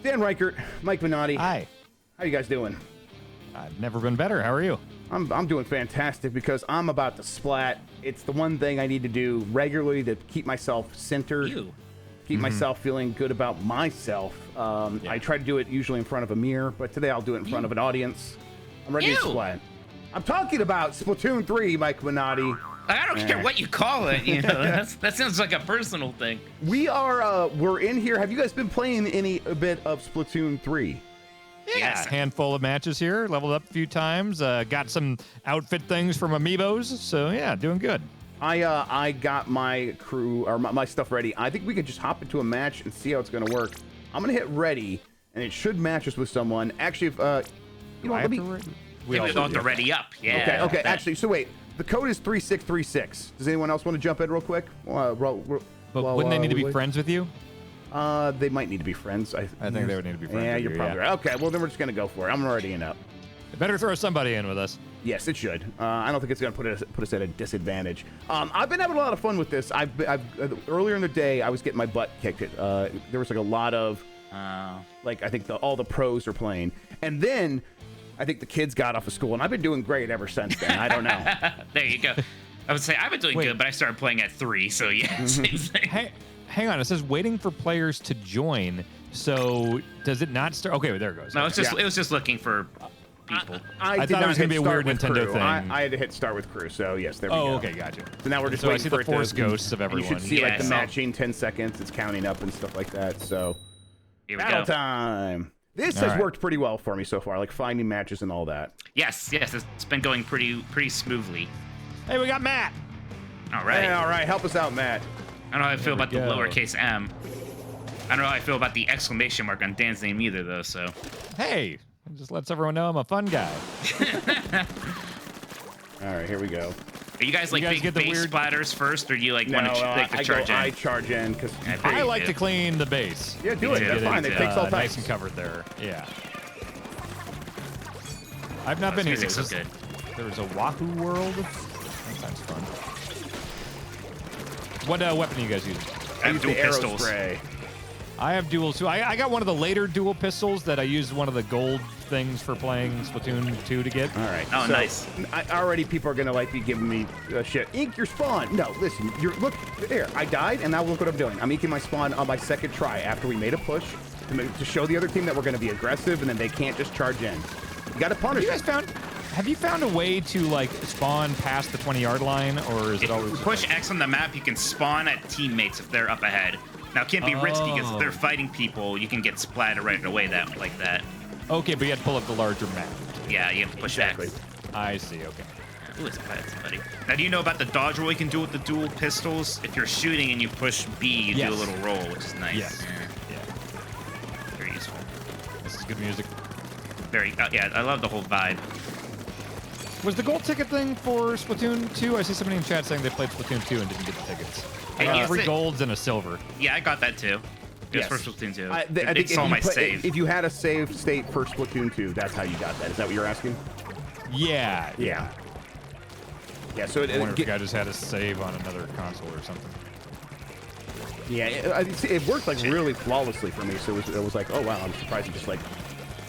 Dan Ryckert, Mike Minotti. Hi. How you guys doing? I've never been better. How are you? I'm doing fantastic because I'm about to splat. It's the one thing I need to do regularly to keep myself centered. Keep myself feeling good about myself. I try to do it usually in front of a mirror, but today I'll do it in front of an audience. I'm ready to splat. I'm talking about Splatoon 3, Mike Minotti. I don't care what you call it. You know, that sounds like a personal thing. We're in here. Have you guys been playing any bit of Splatoon 3? Yeah, Yes. a handful of matches here. Leveled up a few times. Got some outfit things from Amiibos. So yeah, doing good. I got my crew or my stuff ready. I think we could just hop into a match and see how it's going to work. I'm going to hit ready, and it should match us with someone. Actually, if you know, let me. We all have to ready up. Yeah. Okay. Actually, so wait. The code is 3636. Does anyone else want to jump in real quick? But wouldn't they need to be friends with you? They might need to be friends. I think they would need to be friends. Yeah, with you're you, probably right. Okay, well then we're just gonna go for it. I'm already in up. Better throw somebody in with us. Yes, it should. I don't think it's gonna put us at a disadvantage. I've been having a lot of fun with this. I've earlier in the day I was getting my butt kicked. There was like a lot of like I think all the pros are playing, and then I think the kids got off of school, and I've been doing great ever since then. I don't know. There you go. I would say I've been doing good, but I started playing at 3, so yeah. Same thing. Hey, hang on. It says waiting for players to join. So does it not start? Okay, there it goes. No, it was just looking for people. I thought it was going to be a weird Nintendo thing. I had to hit start with crew, so yes, there we go. Oh, okay, gotcha. So now we're just So I waiting see for the it force to, ghosts of everyone. You should see like the Yeah, matching 10 seconds. It's counting up and stuff like that. So Here we battle go. time. This has worked pretty well for me so far, like finding matches and all that. Yes, it's been going pretty smoothly. Hey, we got Matt. All right. Yeah, all right, help us out, Matt. I don't know how I feel about the go. lowercase m. I don't know how I feel about the exclamation mark on Dan's name either, though. So. Hey, it just lets everyone know I'm a fun guy. All right, here we go. Are you guys like get big the base weird splatters first, or do you like No, want to charge in? I charge in because I like to clean the base. yeah, do Me it. too. That's fine. It Me takes all time. Nice and covered there. Yeah. I've not been here. Music's so good. There's a Wahoo World. That sounds fun. What weapon are you guys using? I have use dual the arrow pistols. spray. I have dual too. I got one of the later dual pistols that I used one of the gold things for playing Splatoon 2 to get. All right. Oh, so, nice. Already people are gonna like be giving me shit. Ink your spawn. No, listen. Look there. I died, and now look what I'm doing. I'm inking my spawn on my second try after we made a push to show the other team that we're gonna be aggressive, and then they can't just charge in. You gotta punish. Have you found a way to like spawn past the 20-yard line, or is it If always you push X on the map, you can spawn at teammates if they're up ahead. Now, it can't be risky because if they're fighting people, you can get splattered right away like that. Okay, but you have to pull up the larger map. Yeah, you have to push Exactly. X. I see. Okay. Ooh, it's bad, somebody. Now, do you know about the dodge roll you can do with the dual pistols? If you're shooting and you push B, you do a little roll, which is nice. Yes. Yeah. Yeah. Very useful. This is good music. Very. Yeah, I love the whole vibe. Was the gold ticket thing for Splatoon 2? I see somebody in chat saying they played Splatoon 2 and didn't get the tickets. I got 3 golds and a silver. Yeah, I got that too. It was Yes. for Splatoon 2. I think It's all my save. If you had a save state for Splatoon 2, that's how you got that. Is that what you're asking? Yeah. Yeah. Yeah. So I wonder if the guy just had a save on another console or something. yeah, it worked like really flawlessly for me. So it was like, oh wow, I'm surprised it just like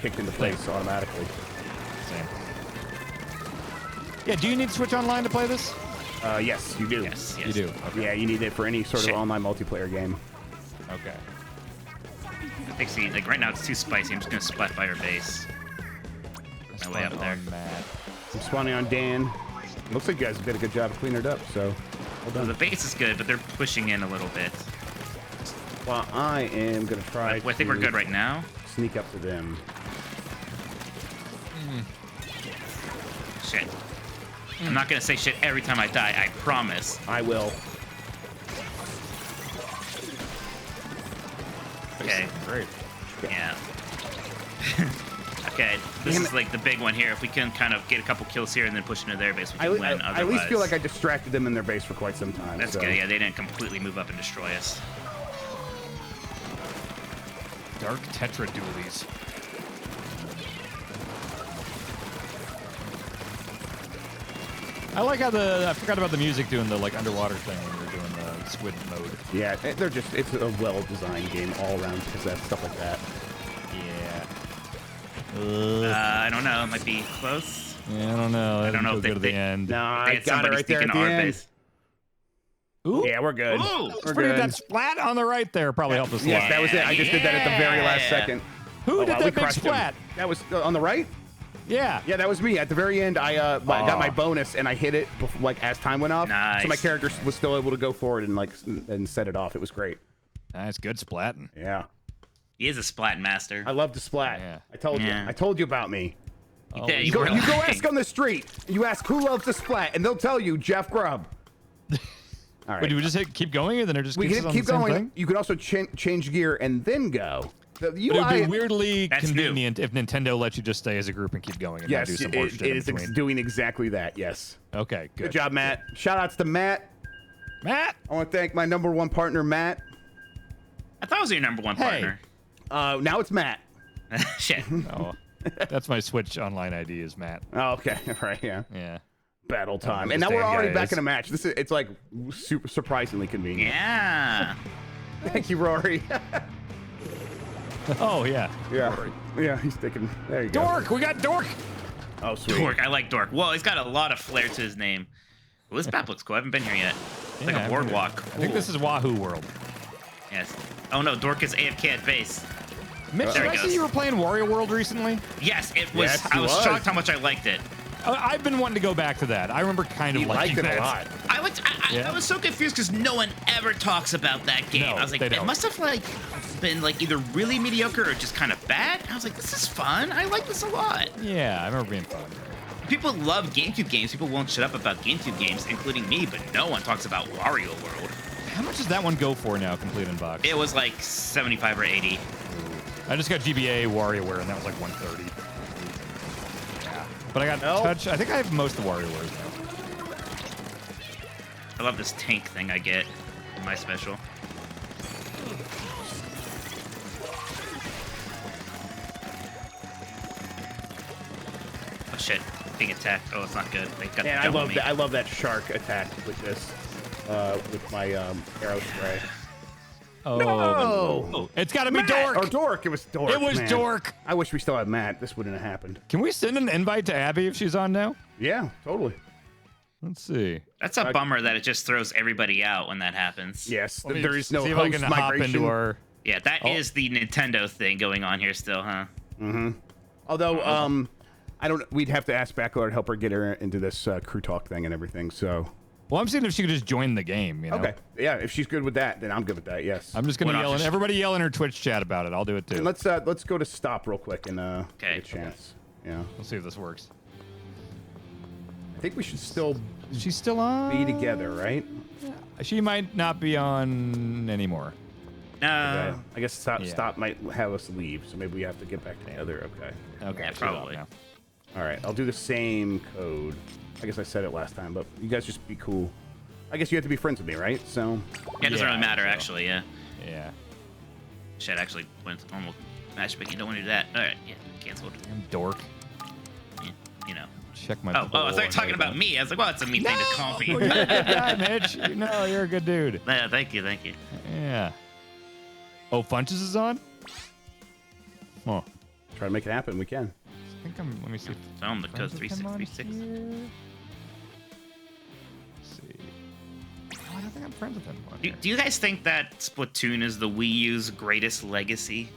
kicked into place automatically. Same. Yeah, do you need to switch online to play this? Yes, you do. Yes. You do. Okay. Yeah, you need it for any sort of online multiplayer game. Okay. I think, see, like right now it's too spicy. I'm just gonna splat by your base. Work my way up there. Matt. I'm spawning on Dan. Looks like you guys did a good job of cleaning it up. So, well So done. the base is good, but they're pushing in a little bit. Well, I am gonna try. I think we're good right now. Sneak up to them. Shit. I'm not gonna say shit every time I die. I promise. I will. Okay. Great. Yeah. Okay, this is like the big one here. If we can kind of get a couple kills here and then push into their base, we can win. I at least feel Otherwise- like I distracted them in their base for quite some time. That's so. good. Yeah, they didn't completely move up and destroy us. Dark Tetra dualies. I like how I forgot about the music doing the like underwater thing when we were doing the squid mode. Yeah, it's a well-designed game all around because that stuff like that. Yeah. I don't know. It might be close. Yeah, I don't know. I don't know if go to the end. No, I They had got it somebody right there sneak at into the our end. base. Ooh. Yeah, we're good. Ooh. We're Pretty, good. that splat on the right there probably helped us a Yes, lot. that was it. I just did that at the very last second. Who did wow, we that big crushed him. splat? That was on the right? Yeah. Yeah, that was me. At the very end, I got my bonus and I hit it like as time went off. Nice. So my character was still able to go forward and and set it off. It was great. Nice, good splatting. Yeah. He is a splat master. I love to splat. Yeah. I told you. I told you about me. Yeah, You go ask on the street. You ask who loves to splat, and they'll tell you Jeff Grubb. All right. Wait, do we just keep going, or then it just We keeps can us on keep the same going. thing? You can also change gear and then go. The But it would be UI weirdly That's convenient if Nintendo lets you just stay as a group and keep going and Yes, not do some it more shit in is between. doing exactly that. Yes. Okay, good. Good job, Matt. Shout outs to Matt. Matt! I want to thank my #1 partner, Matt. I thought it was your #1 partner. Now it's Matt. Shit. Oh, that's my Switch online ID is Matt. Oh, okay. All right. Yeah. Yeah. Battle time. who And this now we're damn already guy back is. in a match. It's like super surprisingly convenient. Yeah. Thank you, Rory. Oh, yeah. yeah. Yeah, he's thinking. There you go. Dork! We got Dork! Oh, sweet. Dork. I like Dork. Whoa, he's got a lot of flair to his name. Well, this map looks cool. I haven't been here yet. It's like Yeah, a boardwalk. I think this is Wahoo World. Yes. Oh no, Dork is AFK at base. Mitch, There did he I goes. see you were playing Wario World recently? Yes, it was. Yes, I he was was. shocked how much I liked it. I've been wanting to go back to that. I remember kind of He liking liked it that. a lot. I was so confused because no one ever talks about that game. No, I was like, they it don't. must have been either really mediocre or just kind of bad. I was like, this is fun. I like this a lot. Yeah, I remember being fun. People love GameCube games. People won't shut up about GameCube games, including me, but no one talks about Wario World. How much does that one go for now, complete in box? It was like 75 or 80. I just got GBA WarioWare, and that was like 130. Yeah. But I got Nope. Touch. I think I have most of WarioWares now. I love this tank thing I get in my special. Oh shit, being attacked. Oh, it's not good. They got Man, I double love me. that. I love that shark attack with this, with my arrow spray. Oh, No! it's got to be Matt! Dork. Or Dork. It was Dork. It was man. Dork. I wish we still had Matt. This wouldn't have happened. Can we send an invite to Abby if she's on now? Yeah, totally. Let's see. That's a bummer that it just throws everybody out when that happens. Yes, Let me there is no see if I host can hop migration. into our. Yeah, that is the Nintendo thing going on here still, huh? Although, I don't. We'd have to ask Backlard to help her get her into this crew talk thing and everything. So. Well, I'm seeing if she could just join the game. You know? Okay. Yeah, if she's good with that, then I'm good with that. Yes. I'm just gonna What yell, and option? everybody yell in her Twitch chat about it. I'll do it too. And let's go to stop real quick and Okay. get a chance. Yeah. We'll see if this works. I think we should still She's still on. be together, right? She might not be on anymore. No. Okay. I guess Yeah. stop might have us leave, so maybe we have to get back together. Okay. Okay, Yeah, she's on probably. now. All right. I'll do the same code. I guess I said it last time, but you guys just be cool. I guess you have to be friends with me, right? So. Yeah, it doesn't Yeah, really matter, so. actually, yeah. Yeah. Shit, actually went to normal matchmaking. Don't want to do that. Alright, yeah, canceled. I'm dork. Yeah, you know. Check my. Oh, I thought you were talking about me. I was like, well, it's a mean thing to call me. You're a good guy, Mitch. No, you're a good dude. Yeah, thank you, thank you. Yeah. Oh, Funches is on? Huh. Try to make it happen. We can. I think I'm. Let me see. if Tell him the code friends with him on 3636. here. Let's see. Oh, I don't think I'm friends with him on here. Do you guys think that Splatoon is the Wii U's greatest legacy?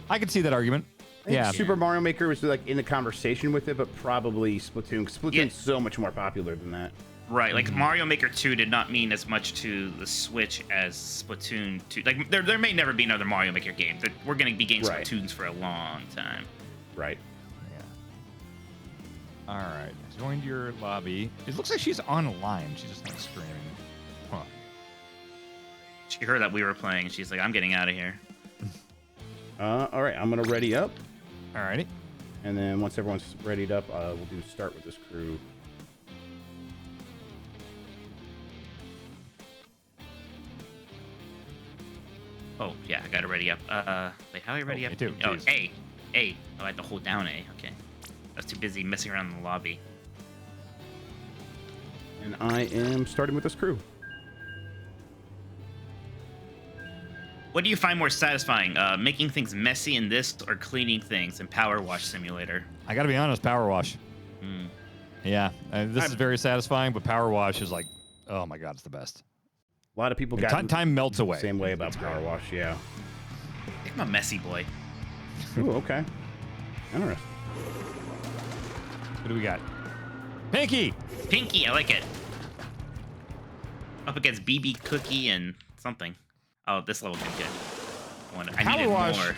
I could see that argument. I think Yeah. Super Mario Maker was like in the conversation with it, but probably Splatoon. 'Cause Splatoon's Yeah. so much more popular than that. Right, like Mario Maker 2 did not mean as much to the Switch as Splatoon 2. Like, there may never be another Mario Maker game. We're going to be getting Right. Splatoons for a long time. Right. Yeah. All right. Joined your lobby. It looks like she's online. She's just not streaming. Huh. She heard that we were playing, and she's like, I'm getting out of here. All right. I'm gonna ready up, Alrighty. and then once everyone's readied up, we'll do start with this crew. Oh, yeah, I got to ready up. Wait, how do I ready Oh, up? me too, Oh, jeez. A. A. Oh, I had to hold down A. Okay. I was too busy messing around in the lobby. And I am starting with this crew. What do you find more satisfying, making things messy in this or cleaning things in Power Wash Simulator? I got to be honest, Power Wash. Yeah, this is very satisfying, but Power Wash is like, oh my God, it's the best. A lot of people got time melts away. Same way about Power Wash, yeah. I think I'm a messy boy. Ooh, okay. Interesting. What do we got? Pinky! Pinky, I like it. Up against BB Cookie and something. Oh, this level can good. I needed more.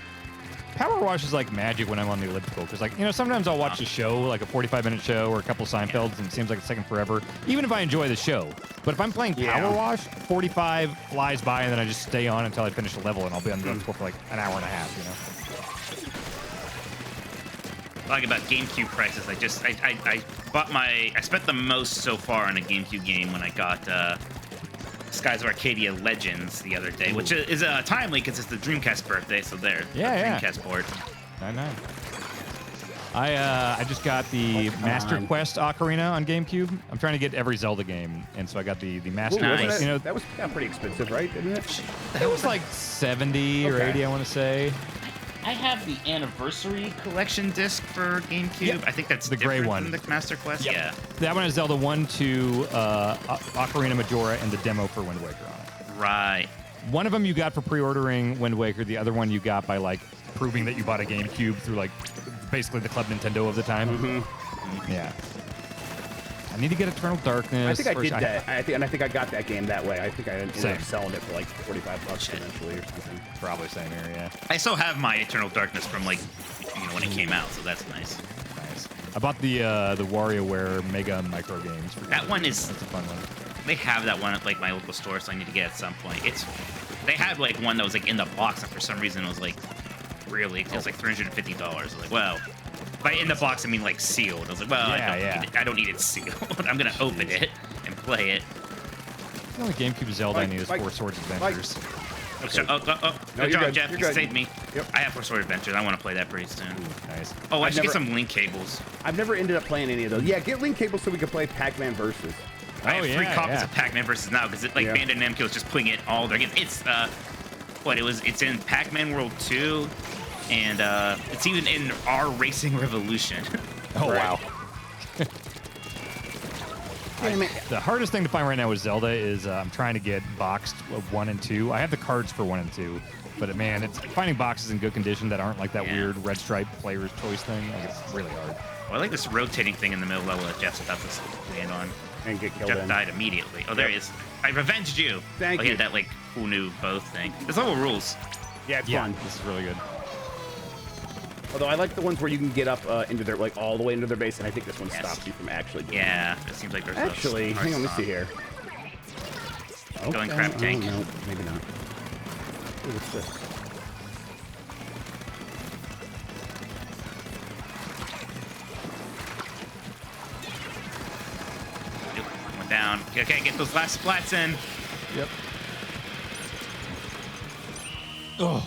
Power Wash is like magic when I'm on the elliptical, because, like, you know, sometimes I'll watch a show, like a 45-minute show or a couple Seinfelds, and it seems like it's taking forever, even if I enjoy the show. But if I'm playing Power Wash, 45 flies by, and then I just stay on until I finish the level, and I'll be on the elliptical for like an hour and a half, you know? Talking about GameCube prices, I spent the most so far on a GameCube game when I got Skies of Arcadia Legends the other day, which is timely because it's the Dreamcast birthday, so there. Yeah. Dreamcast board. Nice. I just got the Master Quest Ocarina on GameCube. I'm trying to get every Zelda game, and so I got the Master Quest. You know, that was pretty expensive, right? Didn't it? It was like 70 or 80, I want to say. I have the Anniversary Collection disc for GameCube. Yep. I think that's the gray one. Than the Master Quest. Yep. Yeah. That one has Zelda 1, 2, Ocarina Majora, and the demo for Wind Waker on it. Right. One of them you got for pre-ordering Wind Waker. The other one you got by like proving that you bought a GameCube through like basically the Club Nintendo of the time. Yeah. I need to get Eternal Darkness. I think I did that. I think I got that game that way. I think I ended up selling it for like $45 eventually or something. Probably same here, yeah. I still have my Eternal Darkness from like, you know, when it came out, so that's nice. Nice. I bought the WarioWare Mega Micro Games. That one is. That's a fun one. They have that one at like my local store, so I need to get it at some point. They had like one that was like in the box, and for some reason it was like it was like $350. I was like, well. By in the box, I mean like sealed. I was like, well, I don't need it sealed. I'm gonna open it and play it. The only GameCube Zelda I need is Four Swords Adventures. Good job, Jeff. You saved me. Yep. I have Four Swords Adventures. I want to play that pretty soon. Ooh, nice. Oh, I should get some link cables. I've never ended up playing any of those. Yeah, get link cables so we can play Pac-Man Versus. I have 3 copies of Pac-Man Versus now because Bandai Namco is just putting it all their games. It's it's in Pac-Man World 2. And it's even in our Racing Revolution. Oh, wow. The hardest thing to find right now with Zelda is I'm trying to get boxed 1 and 2. I have the cards for 1 and 2, but man, it's finding boxes in good condition that aren't like that weird red stripe player's choice thing. Like, it's really hard. Well, I like this rotating thing in the middle level that Jeff's about to land on. And get killed. Jeff died immediately. Oh, there he is. I revenged you. Thank you. He had that like cool new bow thing. This level rules. Yeah, it's fun. This is really good. Although I like the ones where you can get up into their all the way into their base, and I think this one stops you from actually doing it seems like there's actually. Hang on, let me see here. Going crab tank. No, maybe not. Ooh, what's this? Went down. Okay, get those last splats in. Yep. Oh,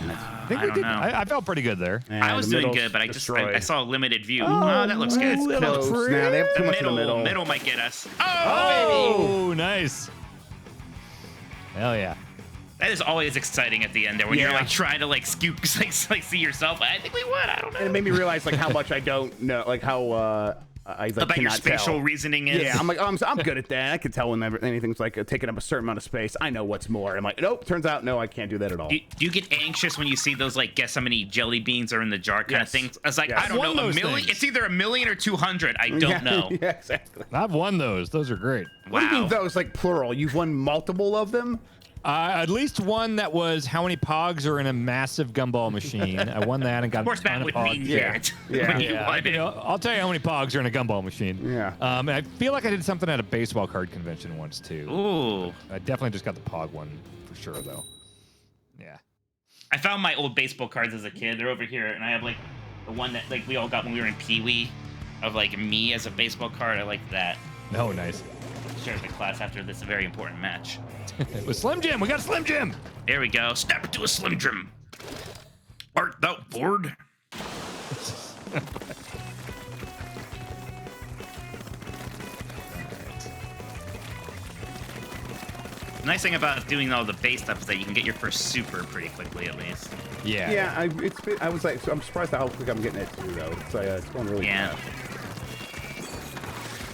I felt pretty good there. And I was doing good, but I saw a limited view. Oh, that looks good. That looks now they have too much in the middle. Middle might get us. Oh, nice. Hell yeah. That is always exciting at the end there when you're like trying to like scoop, like see yourself. I think we would. I don't know. And it made me realize like how much I don't know, like how I like, about your spatial reasoning is. Yeah, I'm like, I'm good at that. I can tell when anything's like taking up a certain amount of space. I know what's more. I'm like, nope. Turns out, no, I can't do that at all. Do you get anxious when you see those like guess how many jelly beans are in the jar kind of things? I was like, I don't know, $1 million. It's either 1 million or 200. I don't know. Yeah, exactly. I've won those. Those are great. Wow. What do you mean those? Like plural? You've won multiple of them? At least one that was how many pogs are in a massive gumball machine. I won that and got a ton of pogs. I'll tell you how many pogs are in a gumball machine. Yeah. And I feel like I did something at a baseball card convention once too. Ooh. I definitely just got the pog one for sure though. Yeah. I found my old baseball cards as a kid. They're over here, and I have like the one that like we all got when we were in Pee Wee, of like me as a baseball card. I like that. Oh, nice. Share with the class after this very important match. With Slim Jim, we got Slim Jim. There we go. Snap it to a Slim Jim. Art thou bored? Nice thing about doing all the base stuff is that you can get your first super pretty quickly, at least. Yeah. Yeah, I was like, so I'm surprised at how quick I'm getting it too, though. It's going really fast.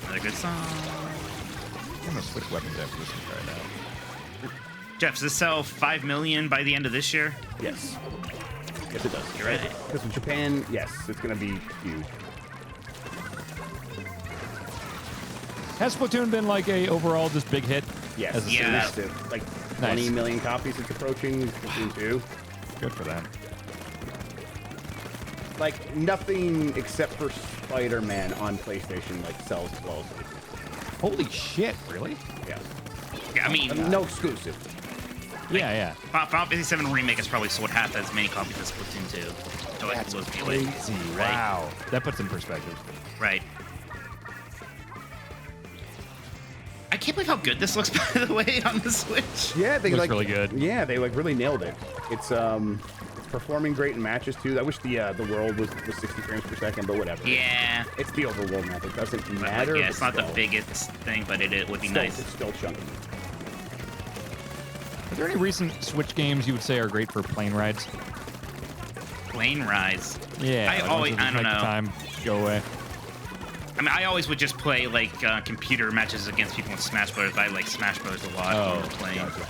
Another good song. I'm gonna switch weapons after this and try it out. Jeff, does this sell 5 million by the end of this year? Yes. Yes, it does. You're right. Because in Japan, yes, it's going to be huge. Has Splatoon been like a overall just big hit? Yes. As a Yeah. series? Like Nice. 20 million copies it's approaching. Splatoon 2. Good for them. Like, nothing except for Spider-Man on PlayStation, like, sells as well as Splatoon. Holy shit! Really? Yeah. Yeah, I mean, No exclusive. Yeah. Final Fantasy 7 Remake has probably sold half as many copies as Splatoon 2. So That's it was crazy. Right. Wow. That puts in perspective. Right. I can't believe how good this looks, by the way, on the Switch. Yeah, they Looks like really good. Yeah, they like really nailed it. It's performing great in matches too. I wish the world was 60 frames per second, but whatever. Yeah. It's the overworld map. It doesn't But, matter. yeah, but it's not the still. biggest thing, but it would be Still, nice. It's still chunky. Are there any recent Switch games you would say are great for plane rides? Plane rides. Yeah. I like always- ones that I don't just make the know. time go away. I mean, I always would just play like computer matches against people in Smash Bros. I like Smash Bros. A lot. Oh, when we're playing. gotcha.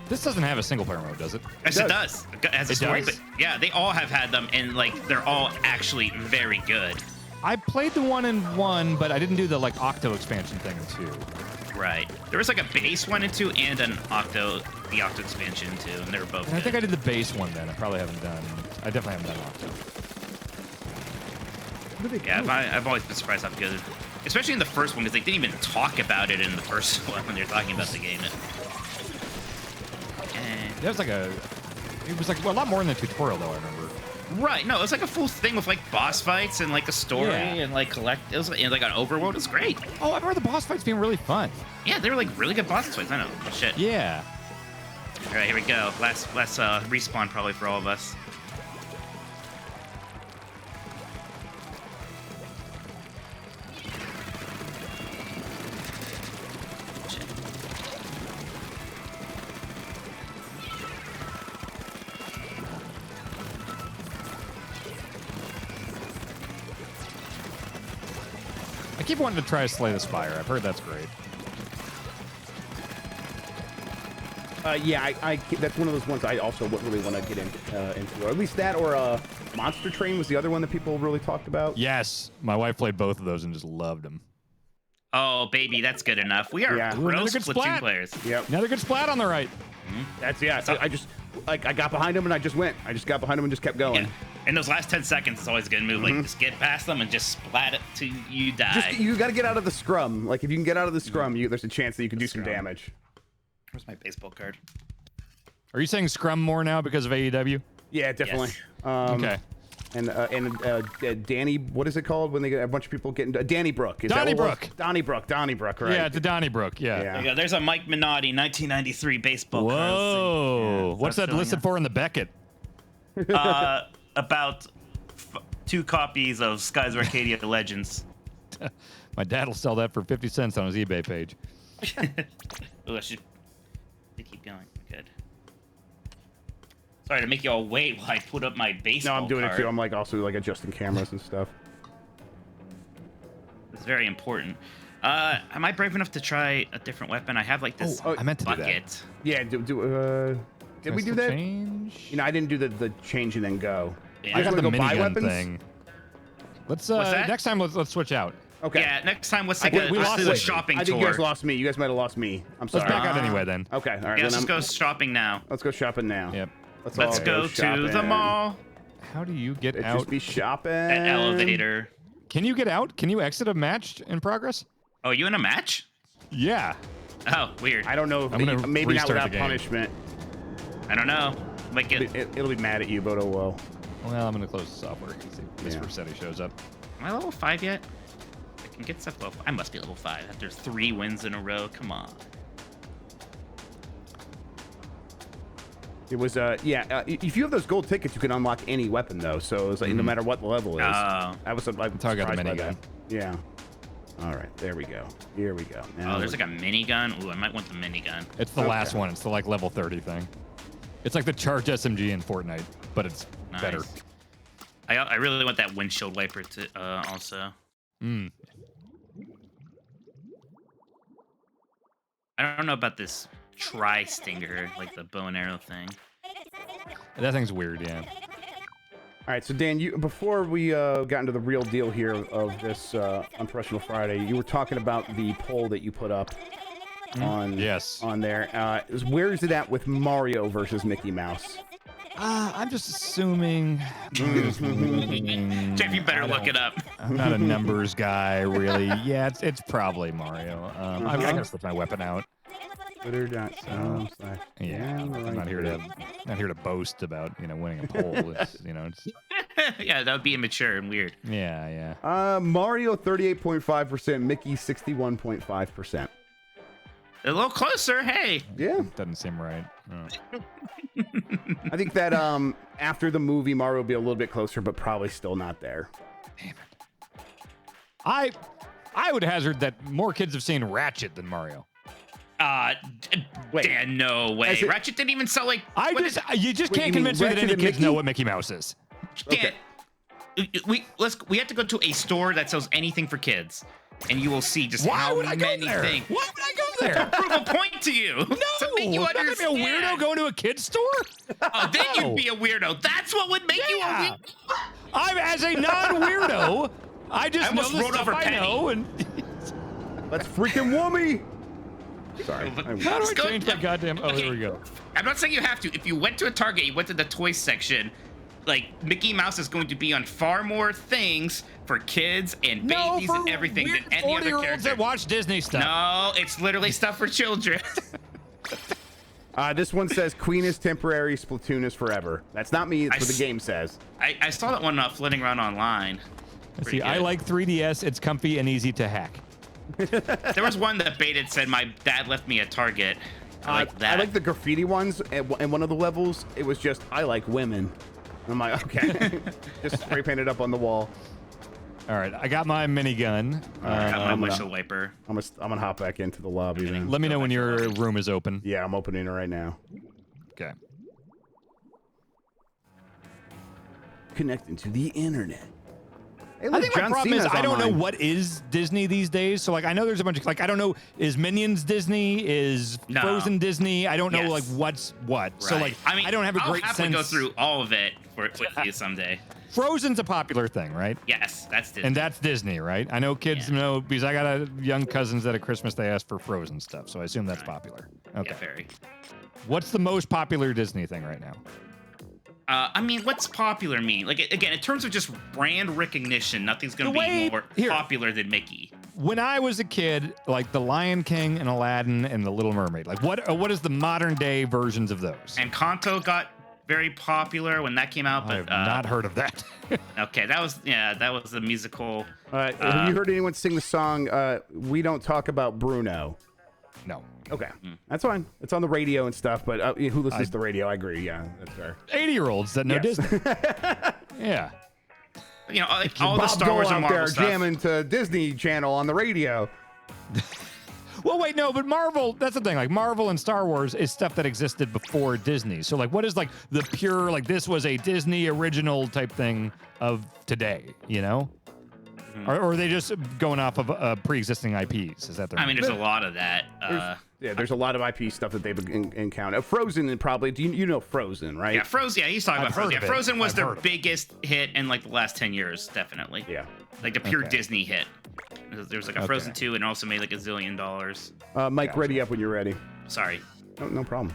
This doesn't have a single player mode, does it? Yes, it does. It has a It story, does? but yeah, they all have had them, and like they're all actually very good. I played the 1 and 1, but I didn't do the like Octo expansion thing in 2. Right. There was like a base 1 and 2 and the Octo expansion too, and they were both. And I good. think I did the base one then. I probably haven't done. I definitely haven't done Octo. Yeah, I've always been surprised how good, especially in the first one, because they didn't even talk about it in the first one when they're talking about the game. That was like a. It was like a lot more than the tutorial though. I remember. Right. No, it was like a full thing with like boss fights and like a story Yeah. and like collect. It was and, like an overworld. It was great. Oh, I remember the boss fights being really fun. Yeah, they were like really good boss fights. I know. Shit. Yeah. All right, here we go. Last respawn probably for all of us. Shit. I keep wanting to try Slay the Spire. I've heard that's great. Yeah, that's one of those ones I also really want to get into, or at least that, or Monster Train was the other one that people really talked about. Yes, my wife played both of those and just loved them. Oh, baby, that's good enough. We are Yeah. Ooh, another gross good Splatoon splat. players. Yep. Another good splat on the right. That's I just like I got behind him and I just went. I just got behind him and just kept going. Yeah. In those last 10 seconds, it's always a good move. Like, just get past them and just splat it till you die. You got to get out of the scrum. Like if you can get out of the scrum, there's a chance that you can do some scrum. damage. Where's my baseball card? Are you saying Scrum more now because of AEW? Yeah, definitely. Yes. Okay. And Danny, what is it called when they get a bunch of people getting Donnybrook? Is that what it was? Donnybrook, right? Yeah, it's a Donnybrook. Yeah. Yeah. There you go. There's a Mike Minotti 1993 baseball card. Whoa. Yeah, What's that's that listed for in the Beckett? About 2 copies of Skies of Arcadia Legends. My dad will sell that for 50 cents on his eBay page. Oh, I should keep going. Good. Sorry to make you all wait while I put up my baseball No, I'm doing card. it too. I'm like also like adjusting cameras and stuff. It's very important. Am I brave enough to try a different weapon? I have like this I meant to do that. bucket. Yeah, did we do that? Change? You know, I didn't do the change and then go. Yeah. I You guys got wanna the go buy minigun weapons? thing. Let's What's that? next time let's switch out. Okay. Yeah, next time let's take think we let's lost do a it. shopping I think tour. you guys lost me. You guys might have lost me. I'm sorry. Let's back out anyway then. Okay, all right. Yeah, then let's I'm- go shopping now. Let's go shopping now. Yep. Let's Let's all go to shopping. the mall. How do you get Let's out? just be shopping. At elevator. Can you get out? Can you exit a match in progress? Oh, you in a match? Yeah. Oh, weird. I don't know. If I'm gonna maybe not restart without the game. punishment. I don't know. Might get. It'll be mad at you, but oh well. Well, I'm gonna close the software and see if Miss Yeah. Rossetti shows up. Am I level 5 yet? I can get stuff level 5. I must be level 5 after 3 wins in a row. Come on. It was if you have those gold tickets, you can unlock any weapon though. So it's like no matter what the level is. Oh. I was how I got the surprised by minigun. that. Yeah. All right, there we go. Here we go. Oh, there's like a minigun. Ooh, I might want the minigun. It's the last one. It's the like level 30 thing. It's like the charged SMG in Fortnite, but it's better. I really want that windshield wiper to also. Mm. I don't know about this tri-stinger, like the bow and arrow thing. That thing's weird, yeah. All right, so Dan, before we got into the real deal here of this Unprofessional Friday, you were talking about the poll that you put up on there. Where is it at with Mario versus Mickey Mouse? I'm just assuming. Jeff, you better look it up. I'm not a numbers guy, really. Yeah, it's probably Mario. I gotta slip my weapon out. Twitter.com/. Yeah, I'm not here to boast about winning a poll. It's. Yeah, that would be immature and weird. Yeah. Mario 38.5%, Mickey 61.5%. A little closer, hey. Yeah. Doesn't seem right. Oh. I think that after the movie, Mario will be a little bit closer, but probably still not there. Damn it. I would hazard that more kids have seen Ratchet than Mario. Wait. Dan, no way. Ratchet didn't even sell like. You just can't convince me that any kids know what Mickey Mouse is. Dan, we have to go to a store that sells anything for kids, and you will see just how many things. Why would I go there? Prove a point to you. No, to make you I'm not gonna be a weirdo going to a kid's store. Oh, then you'd be a weirdo. That's what would make you a weirdo. I'm as a non-weirdo. I just know the stuff I know. And let's freaking whoomie. Sorry. How do I change my goddamn? Oh, here we go. I'm not saying you have to. If you went to a Target, you went to the toy section. Like, Mickey Mouse is going to be on far more things for kids and babies and everything than any other character. That watch Disney stuff. No, it's literally stuff for children. This one says Queen is temporary, Splatoon is forever. That's not me. It's what the game says. I saw that one floating around online. See, I like 3DS. It's comfy and easy to hack. There was one that baited said, my dad left me at Target. I like that. I like the graffiti ones. In one of the levels, it was just, I like women. I'm like, okay. Just spray painted up on the wall. All right, I got my minigun. I got my windshield wiper. I'm gonna hop back into the lobby then. Let me know when your room is open. Yeah, I'm opening it right now. Okay. Connecting to the internet. Hey, I think my problem is I don't know what is Disney these days. So like I know there's a bunch of I don't know, is Minions Disney, is Frozen Disney? I don't know like what's what. Right. So like I don't have a great sense. I'll have to go through all of it with you someday. Frozen's a popular thing, right? Yes, that's Disney. And that's Disney, right? I know kids know because I got young cousins that at Christmas they ask for Frozen stuff, so I assume that's popular. Okay. Yeah, very. What's the most popular Disney thing right now? I mean, what's popular mean? Like, again, in terms of just brand recognition, nothing's going to be more popular than Mickey. When I was a kid, like The Lion King and Aladdin and The Little Mermaid, like what is the modern day versions of those? And Encanto got very popular when that came out, but I've not heard of that. Okay, that was the musical. Have you heard anyone sing the song "We Don't Talk About Bruno"? No. Okay, that's fine. It's on the radio and stuff, but who listens to the radio? I agree. Yeah, that's fair. 80-year-olds that know Disney. Yeah. You know, like all the Bob Star Wars Dole and out Marvel there stuff. jamming to Disney Channel on the radio. Well, wait, no, but Marvel, that's the thing. Like, Marvel and Star Wars is stuff that existed before Disney. So, like, what is, like, the pure, like, this was a Disney original type thing of today, you know? Or are they just going off of pre-existing IPs? Is that their there's a lot of that. There's a lot of IP stuff that they've encountered. Frozen, and probably, you know Frozen, right? Yeah, Frozen. Yeah, he's talking about Frozen. Yeah, Frozen was their biggest hit in, like, the last 10 years, definitely. Yeah. Like, the pure Disney hit. There was like a Frozen 2 and also made like $1 zillion. Mike, ready up when you're ready. Sorry. No problem.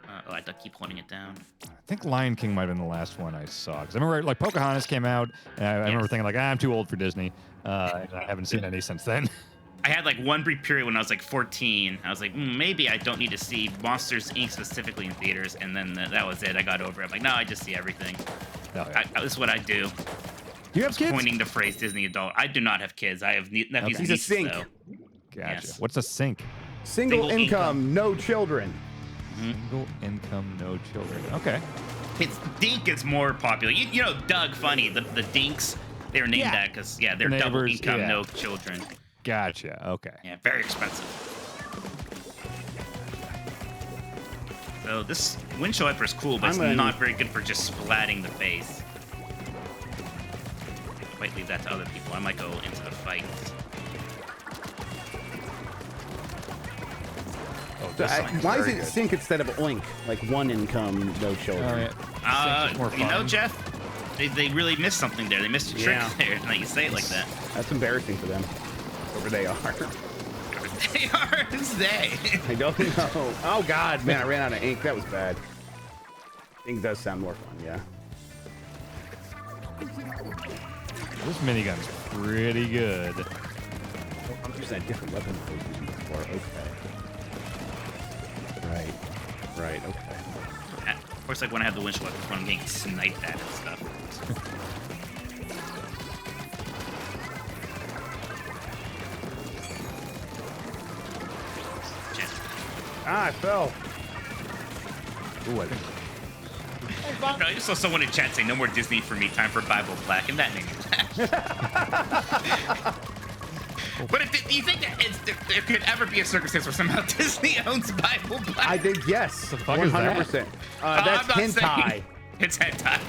I have to keep holding it down. I think Lion King might have been the last one I saw. Because I remember, like, Pocahontas came out, and I remember thinking, like, I'm too old for Disney. And I haven't seen any since then. I had, like, one brief period when I was, like, 14. I was like, maybe I don't need to see Monsters, Inc. specifically in theaters. And then that was it. I got over it. I'm like, no, I just see everything. Oh, yeah. This is what I do. Do you have kids? Pointing the phrase Disney adult. I do not have kids. I have nephews. He's a sink. Though. Gotcha. Yes. What's a sink? Single income, no children. Single income, no children. Okay. Dink is more popular. You know Doug Funny, the Dinks. They were named that because they're double income, no children. Gotcha. Okay. Yeah, very expensive. So this windshield wiper is cool, but it's not very good for just splatting the face. Might leave that to other people. I might go into the fight. Why is it sync instead of oink? Like one income, no children. You know, Jeff, they really missed something there. They missed a trick there. Now you say it like that. That's embarrassing for them. Whoever they are. They are. Who's they? I don't know. Oh God, man, I ran out of ink. That was bad. Ink does sound more fun, yeah. This minigun's pretty good. Oh, I'm using a different weapon than I was using before. Okay. Right. Okay. Yeah, of course, like when I have the windshield wiper, when I'm getting sniped at and stuff. I fell. Ooh, I think. I just saw someone in chat say, "No more Disney for me. Time for Bible Black," and that made me laugh. But do you think that there could ever be a circumstance where somehow Disney owns Bible Black? I think yes. The fuck is that? 100%. That's hentai. It's hentai.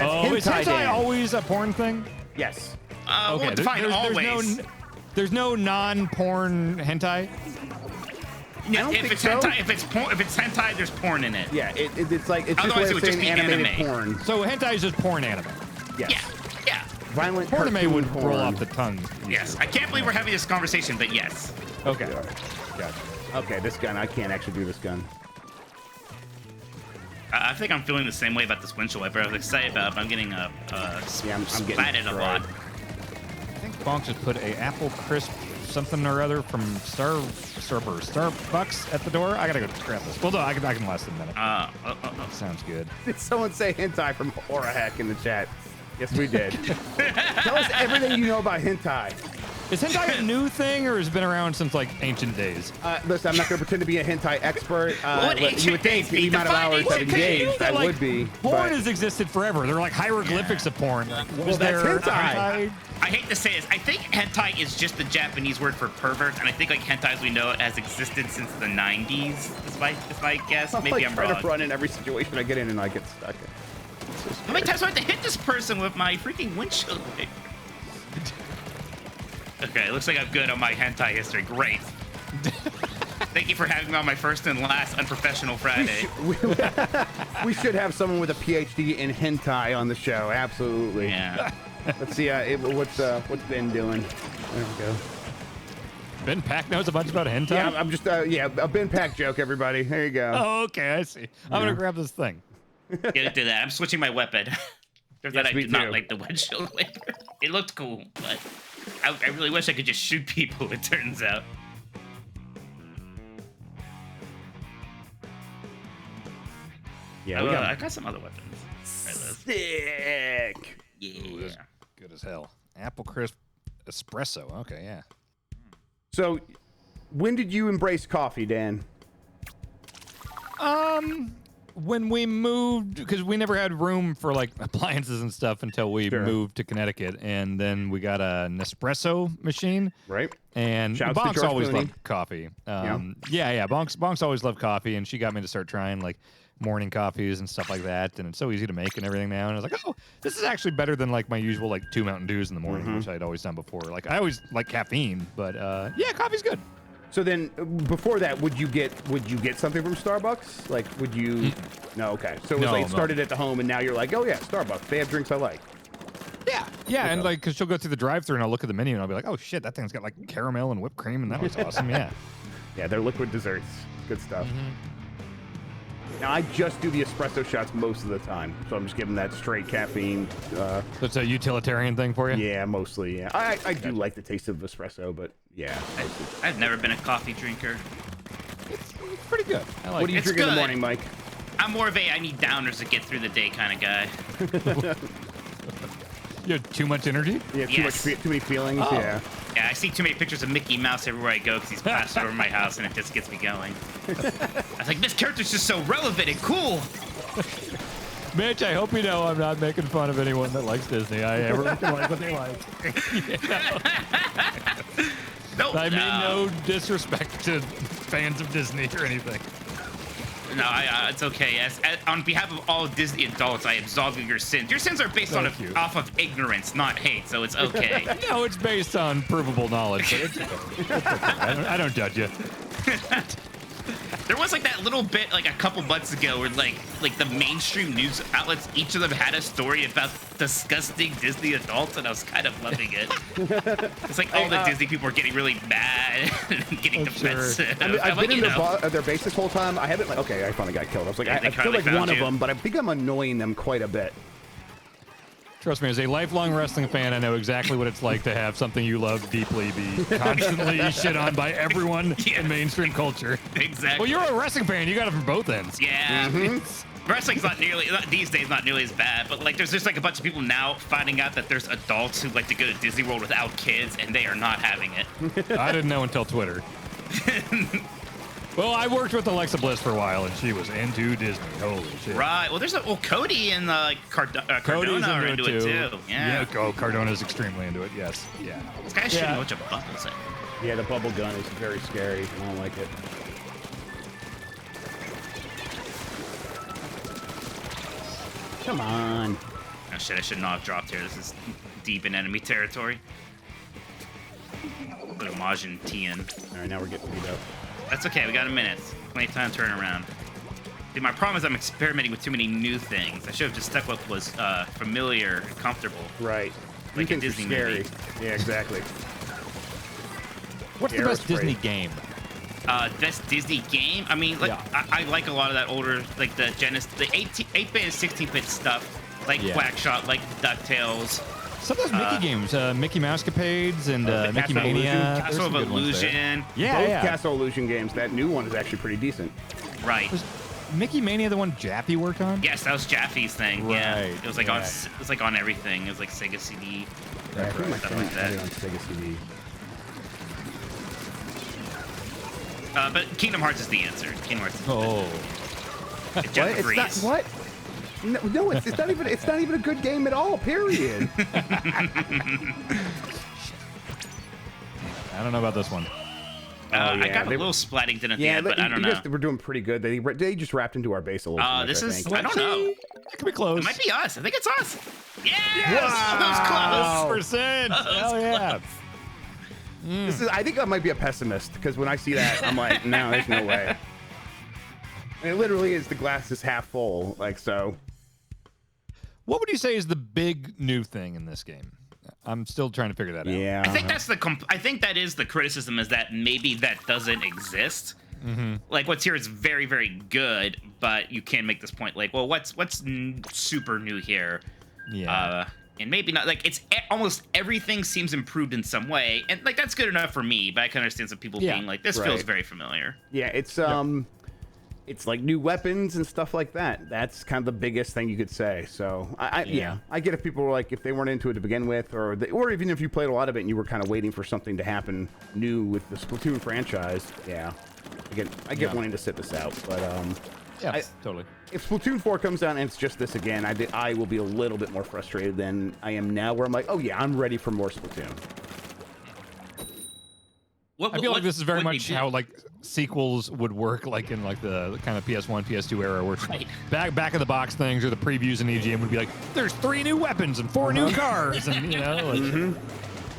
Oh, is hentai always a porn thing? Yes. Okay, well, fine, always. There's no non-porn hentai. Yeah, if it's hentai, there's porn in it. Yeah, it's like it's otherwise it would just be animated anime. porn. So hentai is just porn anime. Yes. Yeah. Violent Porn would porn. roll off the tongue. Yes. I can't believe we're having this conversation, but yes. Okay. Gotcha. Okay, this gun, I can't actually do this gun. I think I'm feeling the same way about this windshield wiper. I was excited about it, but I'm getting I'm splatted a lot. I think Bonk just put a apple crisp something or other from Starbucks at the door. I gotta go grab this. Well, no, I can last a minute. Sounds good. Did someone say hentai from Aura Hack in the chat? Yes, we did. Tell us everything you know about hentai. Is hentai a new thing, or has it been around since like ancient days? Listen, I'm not going to pretend to be a hentai expert. What you would think the amount of hours I've engaged, I would be. Porn has existed forever. They're like hieroglyphics of porn. Well, that's hentai. I hate to say this. I think hentai is just the Japanese word for pervert, and I think like hentai as we know it has existed since the 90s. Is my guess. Maybe I'm wrong. I try to run in every situation I get in, and I get stuck. How many times do I have to hit this person with my freaking windshield wiper? Okay, it looks like I'm good on my hentai history. Great. Thank you for having me on my first and last Unprofessional Friday. We should have someone with a PhD in hentai on the show. Absolutely. Yeah. Let's see. What's Ben doing? There we go. Ben Pack knows a bunch about hentai? Yeah, I'm just a Ben Pack joke, everybody. There you go. Oh, okay, I see. I'm gonna grab this thing. Get into that. I'm switching my weapon. There's that I did not like the windshield wiper. It looked cool, but I really wish I could just shoot people, it turns out. Yeah, I got some other weapons. Sick. Yeah. Good as hell. Apple crisp espresso. Okay, yeah. So, when did you embrace coffee, Dan? When we moved, because we never had room for like appliances and stuff until we moved to Connecticut, and then we got a Nespresso machine. Right. And Bonk's always loved coffee. Bonk's always loved coffee, and she got me to start trying like morning coffees and stuff like that, and it's so easy to make and everything now. And I was like, oh, this is actually better than like my usual like 2 Mountain Dews in the morning, which I'd always done before. Like I always like caffeine, but yeah, coffee's good. So then, before that, would you get something from Starbucks? Like, would you? No, okay. So it was like started at the home, and now you're like, oh yeah, Starbucks. They have drinks I like. Yeah, and like, cause she'll go through the drive-thru and I'll look at the menu and I'll be like, oh shit, that thing's got like caramel and whipped cream, and that looks awesome. Yeah. Yeah, they're liquid desserts. Good stuff. Now I just do the espresso shots most of the time, so I'm just giving that straight caffeine. That's a utilitarian thing for you. Yeah, mostly. Yeah, I do like the taste of espresso, but yeah. I've never been a coffee drinker. It's pretty good. I like What do you drink in the morning, Mike? I'm more of I need downers to get through the day kind of guy. You have too much energy? Yeah, too many feelings. Oh. Yeah. Yeah, I see too many pictures of Mickey Mouse everywhere I go because he's plastered over my house, and it just gets me going. I was like, this character's just so relevant and cool. Mitch, I hope you know I'm not making fun of anyone that likes Disney. Everyone can like what they like. No, I mean no disrespect to fans of Disney or anything. No, it's okay. As on behalf of all Disney adults, I absolve you of your sins. Your sins are based off of ignorance, not hate, so it's okay. No, it's based on provable knowledge. But it's okay. It's okay. I don't judge you. There was like that little bit like a couple months ago where like the mainstream news outlets, each of them had a story about disgusting Disney adults, and I was kind of loving it. It's like all the Disney people were getting really mad and getting defensive. Sure. I mean, I've been in their base this whole time. I haven't okay, I finally got killed. I was like, I feel like one of them, but I think I'm annoying them quite a bit. Trust me, as a lifelong wrestling fan, I know exactly what it's like to have something you love deeply be constantly shit on by everyone in mainstream culture. Exactly. Well, you're a wrestling fan. You got it from both ends. Yeah. Wrestling's these days not nearly as bad, but like there's just like a bunch of people now finding out that there's adults who like to go to Disney World without kids, and they are not having it. I didn't know until Twitter. Well, I worked with Alexa Bliss for a while, and she was into Disney. Holy shit! Right. Well, there's Cody and Cardona are into it too. Yeah. Cardona's extremely into it. Yes. Yeah. This guy's shooting a bunch of bubbles at. Yeah, the bubble gun is very scary. I don't like it. Come on. Oh shit! I should not have dropped here. This is deep in enemy territory. Put a Majin Tien. All right, now we're getting beat up. That's okay. We got a minute. Plenty of time to turn around. Dude, my problem is I'm experimenting with too many new things. I should have just stuck with what was familiar and comfortable. Right. Like a Disney movie. Yeah, exactly. What's the best Disney game? Best Disney game? I mean, like I like a lot of that older, like the Genesis, the 8-bit and 16-bit stuff, like Quackshot, like DuckTales. Some of those Mickey games, Mickey Mousecapades and Mickey Mania. Castle of Illusion. Both Castle Illusion games. That new one is actually pretty decent. Right. Was Mickey Mania the one Jaffe worked on? Yes, that was Jaffe's thing. Right. Yeah. It was like on everything. It was like Sega CD. Yeah, I think my stuff like that. had it on Sega CD. But Kingdom Hearts is the answer. Kingdom Hearts. It's not, what? No, it's not even. It's not even a good game at all. Period. I don't know about this one. I got a little splatting at the end, but I don't know. Guys were doing pretty good. They just wrapped into our base a little. I don't know. That could be close. It might be us. I think it's us. Yes! Wow! That was close. Hell yeah. I think I might be a pessimist because when I see that, I'm like, no, there's no way. And it literally is the glass is half full, like so. What would you say is the big new thing in this game? I'm still trying to figure that out. Yeah, I think I think that is the criticism, is that maybe that doesn't exist. Like what's here is very, very good, but you can make this point like, well, what's super new here? Yeah. And maybe not. Like it's almost everything seems improved in some way, and like that's good enough for me. But I can understand some people being like, this feels very familiar. Yeah, it's it's like new weapons and stuff like that. That's kind of the biggest thing you could say. So I get if people were like, if they weren't into it to begin with, or even if you played a lot of it and you were kind of waiting for something to happen new with the Splatoon franchise. Yeah, I get wanting to sit this out, but yeah, totally. If Splatoon 4 comes out and it's just this again, I will be a little bit more frustrated than I am now, where I'm like, oh yeah, I'm ready for more Splatoon. I feel like this is very much how like sequels would work, like in like the kind of PS1, PS2 era, where back of the box things or the previews in EGM would be like, there's 3 new weapons and 4 new cars, and you know. Like,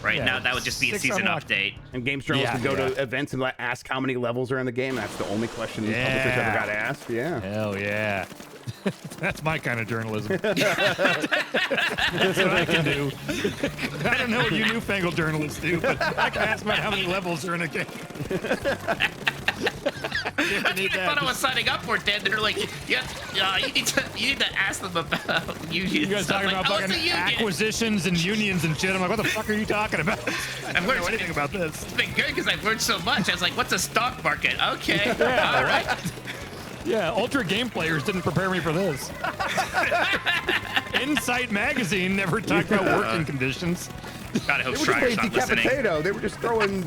Right now, that would just be a season update. And games journalists would go to events and like, ask how many levels are in the game. That's the only question publishers ever got asked. Yeah. Hell yeah. That's my kind of journalism. That's what I can do. I don't know what you newfangled journalists do, but I can ask about how many levels are in a game. That's what I thought I was signing up for, Dan. They're like, you need to ask them about unions. You guys talking about fucking acquisitions and unions and shit. I'm like, what the fuck are you talking about? I don't know anything about this. It's been good because I've learned so much. I was like, what's a stock market? Okay. Yeah, all right. Yeah, Ultra Game Players didn't prepare me for this. Insight Magazine never talked about working conditions. God, I hope They were Schreier's just not playing listening. Decapitato. They were just throwing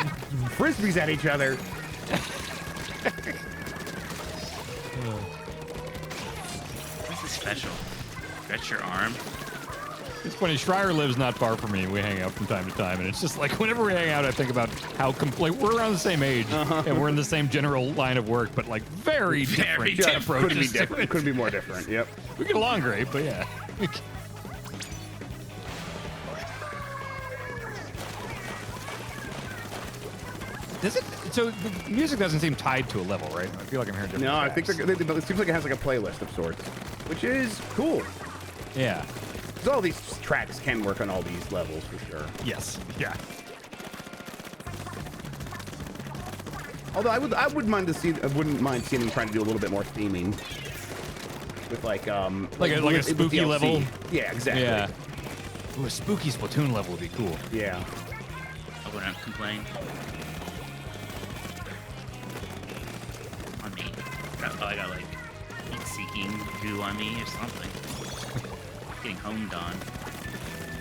frisbees at each other. This is special. Stretch your arm. It's funny. Schreier lives not far from me, and we hang out from time to time. And it's just like whenever we hang out, I think about how we're around the same age, and we're in the same general line of work, but like very different approaches. Couldn't be more different. Yep. We get along great, but yeah. Does it? So the music doesn't seem tied to a level, right? I feel like I'm hearing different No, I tracks. think it seems like it has like a playlist of sorts, which is cool. Yeah. Because all these tracks can work on all these levels for sure. Yes. Yeah. Although I wouldn't mind seeing them trying to do a little bit more theming with like a spooky DLC. level. Yeah, exactly. Yeah. Ooh, a spooky Splatoon level would be cool. Yeah. I wouldn't complain. On me. I got like heat-seeking goo on me or something. Getting homed on.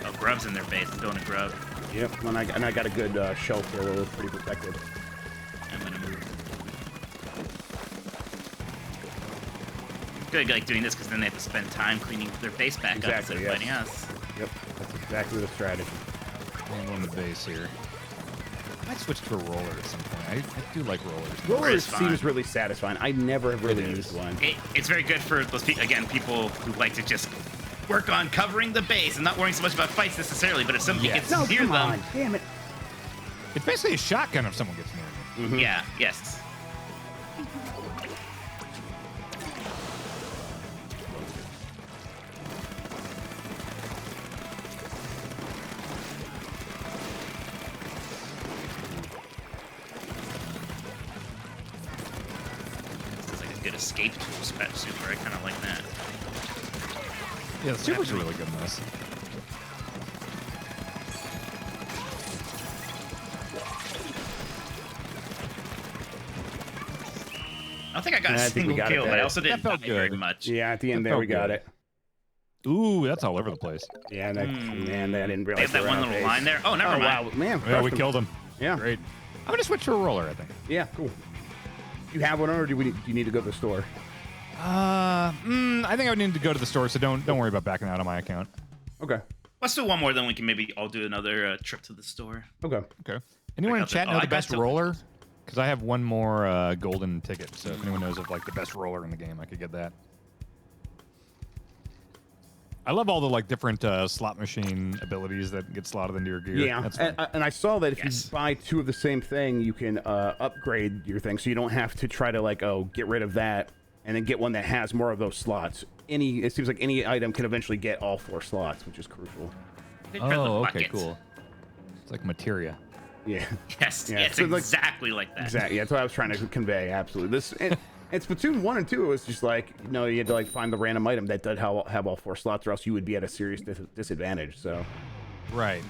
Oh, Grubb's in their base. I'm going to Grubb. Yep. And I got a good shelf here. We're pretty protected. I'm gonna move. Good, like doing this because then they have to spend time cleaning their base back up instead of fighting us. Yep. That's exactly the strategy. I'm on the base here. I might switch to a roller at some point. I do like rollers. Roller fine. seems really satisfying. I never have really used one. It's very good for those people who like to just work on covering the base and not worrying so much about fights necessarily. But if somebody gets near them, on. Damn it. It's basically a shotgun if someone gets near me. yeah, yes. It's like a good escape tool, Splat Super. I kind of like that. Yeah, the super's really good in this. I don't think I got a single kill, but I also didn't die very much. Yeah, at the end there we got it. Ooh, that's all over the place. Yeah, man, I didn't They realize have that one little line there. Oh, never mind. Wow, man. Yeah, we killed him. Yeah. Great. I'm gonna switch to a roller, I think. Yeah, cool. You have one, or do you need to go to the store? I think I would need to go to the store, so don't worry about backing out on my account. Okay. Let's do one more, then we can maybe all do another trip to the store. Okay. Okay. Anyone in Pick up chat the- know oh, the I best got roller? Because I have one more golden ticket, so if anyone knows of like the best roller in the game, I could get that. I love all the like different slot machine abilities that get slotted into your gear. Yeah, That's fun. and I saw that if you buy two of the same thing, you can upgrade your thing, so you don't have to try to get rid of that and then get one that has more of those slots. It seems like any item can eventually get all 4 slots, which is crucial. Oh, okay, cool. It's like materia. Yeah. Yes, Yeah, it's so exactly like that. Exactly. That's what I was trying to convey. Absolutely. This and Splatoon 1 and 2, it was just like, you had to find the random item that did have all 4 slots, or else you would be at a serious disadvantage. So. Right.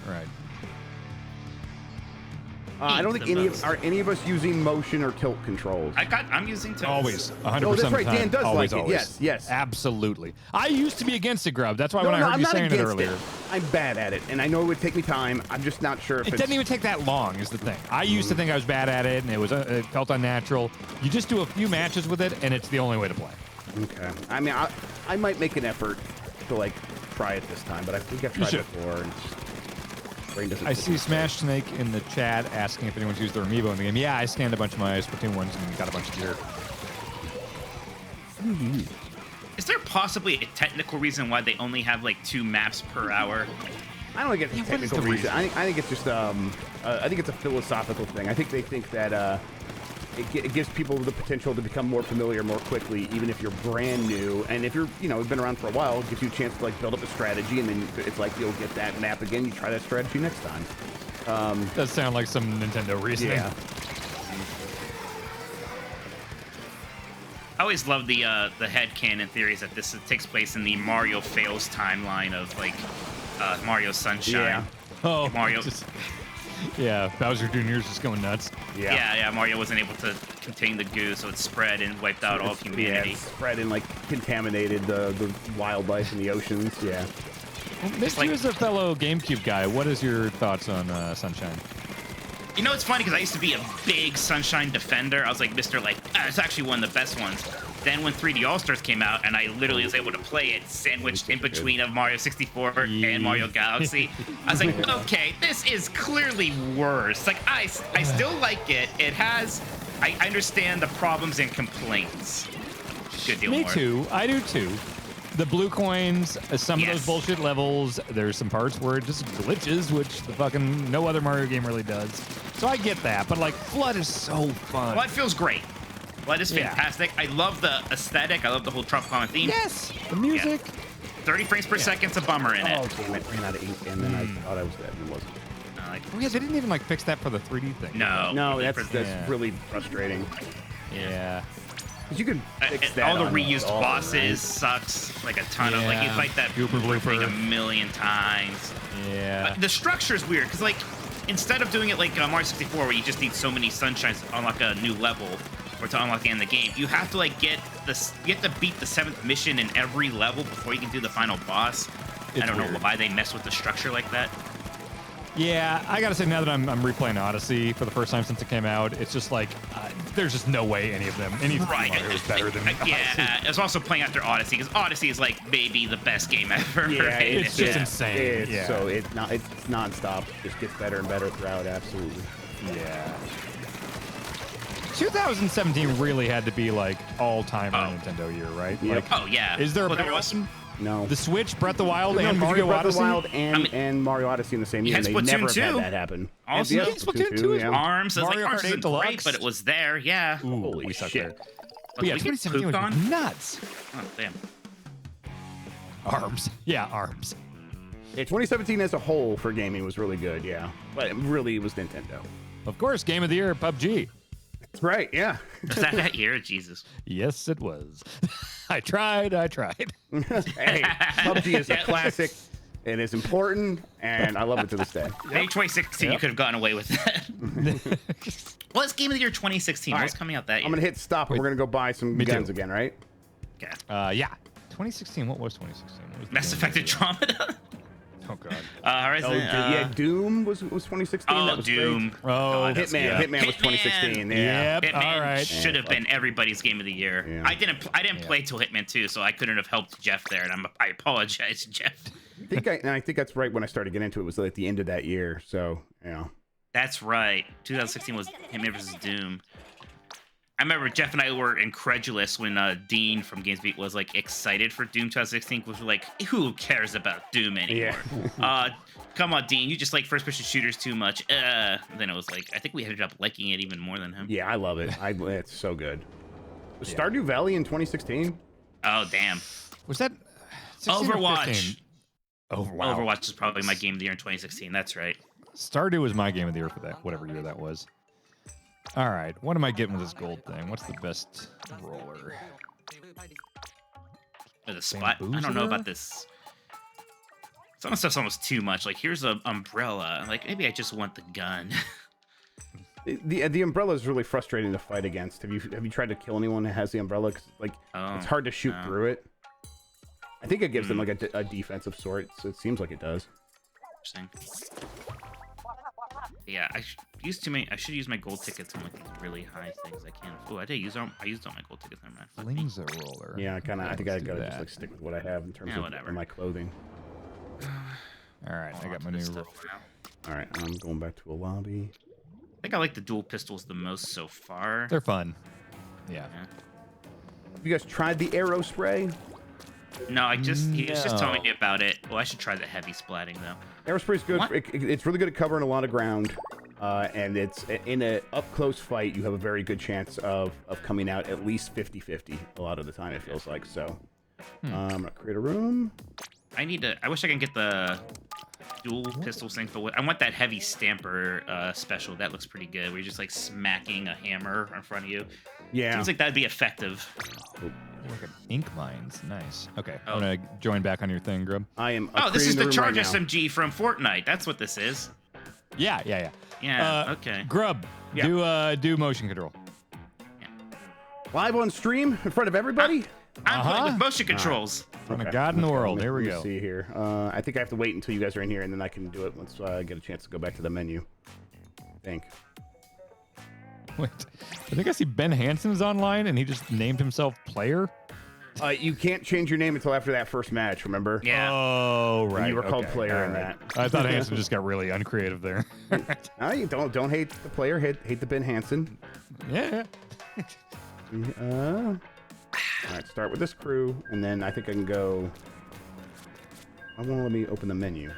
I don't think any of us using motion or tilt controls. I'm using tilt. Always, 100%. Oh, that's right. Dan does always, like it. always. Yes. Absolutely. I used to be against it, Grubb. That's why when I heard I'm you not saying it against earlier. I'm bad at it, and I know it would take me time. I'm just not sure if It doesn't even take that long, is the thing. I used to think I was bad at it, and it felt unnatural. You just do a few matches with it, and it's the only way to play. Okay. I mean, I might make an effort to try it this time, but I think I've tried it before. And brain doesn't. I see Smash Snake in the chat asking if anyone's used their amiibo in the game. Yeah, I scanned a bunch of my Splatoon ones and got a bunch of gear. Is there possibly a technical reason why they only have 2 maps per hour? I don't think it's a technical reason. I think it's just I think it's a philosophical thing. I think they think that it gives people the potential to become more familiar more quickly, even if you're brand new. And if you're been around for a while, it gives you a chance to build up a strategy, and then it's like you'll get that map again. You try that strategy next time. Does sound like some Nintendo reasoning. Yeah. I always love the headcanon theories that this takes place in the Mario Fails timeline of Mario Sunshine. Yeah. Oh, Mario. Yeah, Bowser Jr. is just going nuts. Yeah. Mario wasn't able to contain the goo, so it spread and wiped out all of humanity. Yeah, it spread and contaminated the wildlife in the oceans. Yeah. Mr. You as a fellow GameCube guy, what is your thoughts on Sunshine? It's funny because I used to be a big Sunshine defender. I was like, it's actually one of the best ones. Then when 3D All-Stars came out, and I literally was able to play it sandwiched in between of Mario 64 and Mario Galaxy, I was like, okay, this is clearly worse. Like, I still like it. It has... I understand the problems and complaints. Good deal. Me too. I do too. The blue coins, some of those bullshit levels, there's some parts where it just glitches, which the fucking no other Mario game really does. So I get that, but like Flood is so fun. Flood feels great. Flood is fantastic. I love the aesthetic. I love the whole Tropicana theme. Yes, the music. 30 frames per second's a bummer in it. Oh, damn it. Ran out of ink, and then I thought I was dead, and it wasn't. Oh yeah, they didn't even like fix that for the 3D thing. No, that's really frustrating. Yeah. You can fix that. All the reused bosses sucks like a ton of like you fight that Gooper thing a million times. Yeah. The structure's weird because like instead of doing it like Mario 64 where you just need so many sunshines to unlock a new level or to unlock the end of the game, you have to like get this. You have to beat the 7th mission in every level before you can do the final boss. I don't know why they mess with the structure like that. Yeah, I gotta say, now that I'm replaying Odyssey for the first time since it came out, it's just like, there's just no way any of them, any right. Mario is better than Odyssey. Yeah, I was also playing after Odyssey, because Odyssey is like maybe the best game ever. Yeah, it's just insane. So it's nonstop. It just gets better and better throughout, absolutely. Yeah. 2017 really had to be like all-time Nintendo year, right? Yep. Like, yeah. Is there a there was No. The Switch, Breath of the Wild, and you Mario Breath of Odyssey? the Wild and Mario Odyssey in the same year. They Splatoon never have 2. had that happen. Also, yeah, Splatoon 2 yeah. ARMS. It's like Mario ARMS Kart 8 isn't great, Deluxe. but it was there. Yeah. Ooh, Holy we suck shit. there. Let's But yeah, get 2017 was pooped on. nuts. Oh, damn. ARMS. Yeah, ARMS. Yeah, 2017 as a whole for gaming was really good, yeah. But really, it was Nintendo. Of course, Game of the Year, PUBG. That's right, yeah. Was that year? Jesus. Yes, it was. I tried. Hey, PUBG is a classic. It is important, and I love it to this day. Maybe 2016, you could have gotten away with that. What's Game of the Year 2016? All What's right. coming out that year? I'm going to hit stop, and we're going to go buy some guns again, right? Okay. Yeah. 2016. What was 2016? What was the Mass game Effect of the year? Andromeda. Oh god. Yeah, Doom was 2016. Oh, that was Doom. Great. Oh, Hitman was 2016. Yeah. Yep. Hitman All right. should have been everybody's Game of the Year. Yeah. I didn't play till Hitman 2, so I couldn't have helped Jeff there, and I apologize, Jeff. I think that's right when I started getting into it. Was at the end of that year. So That's right. 2016 was Hitman vs. Doom. I remember Jeff and I were incredulous when Dean from GamesBeat was like excited for Doom 2016, because we're like, who cares about Doom anymore? Yeah. Come on, Dean, you just like first-person shooters too much. Then it was like, I think we ended up liking it even more than him. Yeah, I love it. It's so good. Was Stardew Valley in 2016? Oh, damn. Was that 16 or Overwatch. 15? Oh, wow. Overwatch is probably my Game of the Year in 2016. That's right. Stardew was my Game of the Year for that, whatever year that was. All right, what am I getting with this gold thing? What's the best roller? The splat. I don't know about this. Some of the stuff's almost too much. Like, here's an umbrella. Like, maybe I just want the gun. The umbrella is really frustrating to fight against. Have you tried to kill anyone that has the umbrella? 'Cause, like, it's hard to shoot through it. I think it gives them like a defensive sort. So it seems like it does. Interesting. Yeah, I should use my gold tickets on like these really high things. I can't. Oh, I used all my gold tickets. Never mind. Flings a roller. Yeah, I think I gotta just like stick with what I have in terms of my clothing. All right, I got my new roller. All right, I'm going back to a lobby. I think I like the dual pistols the most so far. They're fun. Yeah. Have you guys tried the arrow spray? No, he was just telling me about it. Well, I should try the heavy splatting though. Arrow spray's good. It's really good at covering a lot of ground, and it's in an up close fight. You have a very good chance of coming out at least 50-50 a lot of the time. It feels like so. I'm gonna create a room. I wish I can get the dual pistols thing, but I want that heavy stamper special. That looks pretty good. Where you're just like smacking a hammer in front of you. Yeah. Seems like that'd be effective. Look at ink mines. Nice. Okay, I'm gonna join back on your thing, Grubb. I am. Oh, this is the Charge right SMG from Fortnite. That's what this is. Yeah. Yeah. Okay. Grubb, do motion control. Live on stream in front of everybody. I'm playing with motion controls. From a god in the world. Here we Let go. me see here. I think I have to wait until you guys are in here, and then I can do it once I get a chance to go back to the menu. I think. Wait, I think I see Ben Hansen's online, and he just named himself player. You can't change your name until after that first match, remember? Yeah. Oh, right. And you were called okay. player All in right. that. I thought Hansen just got really uncreative there. No, you don't hate the player. Hate the Ben Hansen. Yeah. All right, start with this crew, and then I think I can go. I won't let me open the menu.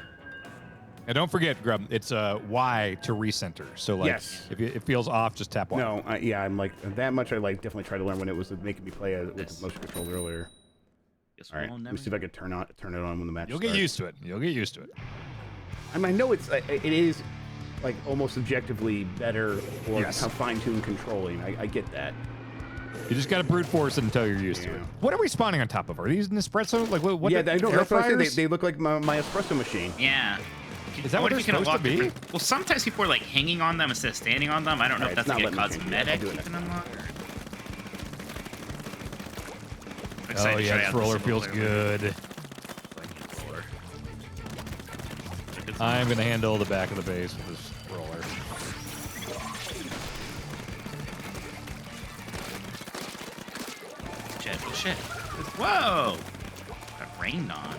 And don't forget, Grubb, it's Y to recenter. So, like, Yes. if it feels off, just tap Y. No, yeah, I'm like that much. I definitely tried to learn when it was making me play with the motion control earlier. Guess All right, let me see if I can turn it on when the match You'll starts. get used to it. You'll get used to it. I mean, I know it is like almost objectively better or Yes. fine-tuned controlling. I get that. You just got to brute force it until you're used to it. What are we spawning on top of? Are these Nespresso? Like, what? Yeah, I know. air That's what I said. fryers? They look like my espresso machine. Yeah. Is that what they're supposed to be? Well, sometimes people are like hanging on them instead of standing on them. I don't know if that's like a cosmetic you can unlock. Oh yeah, this roller feels good. I'm gonna handle the back of the base with this roller. Shit! Oh shit! Whoa! Got rained on.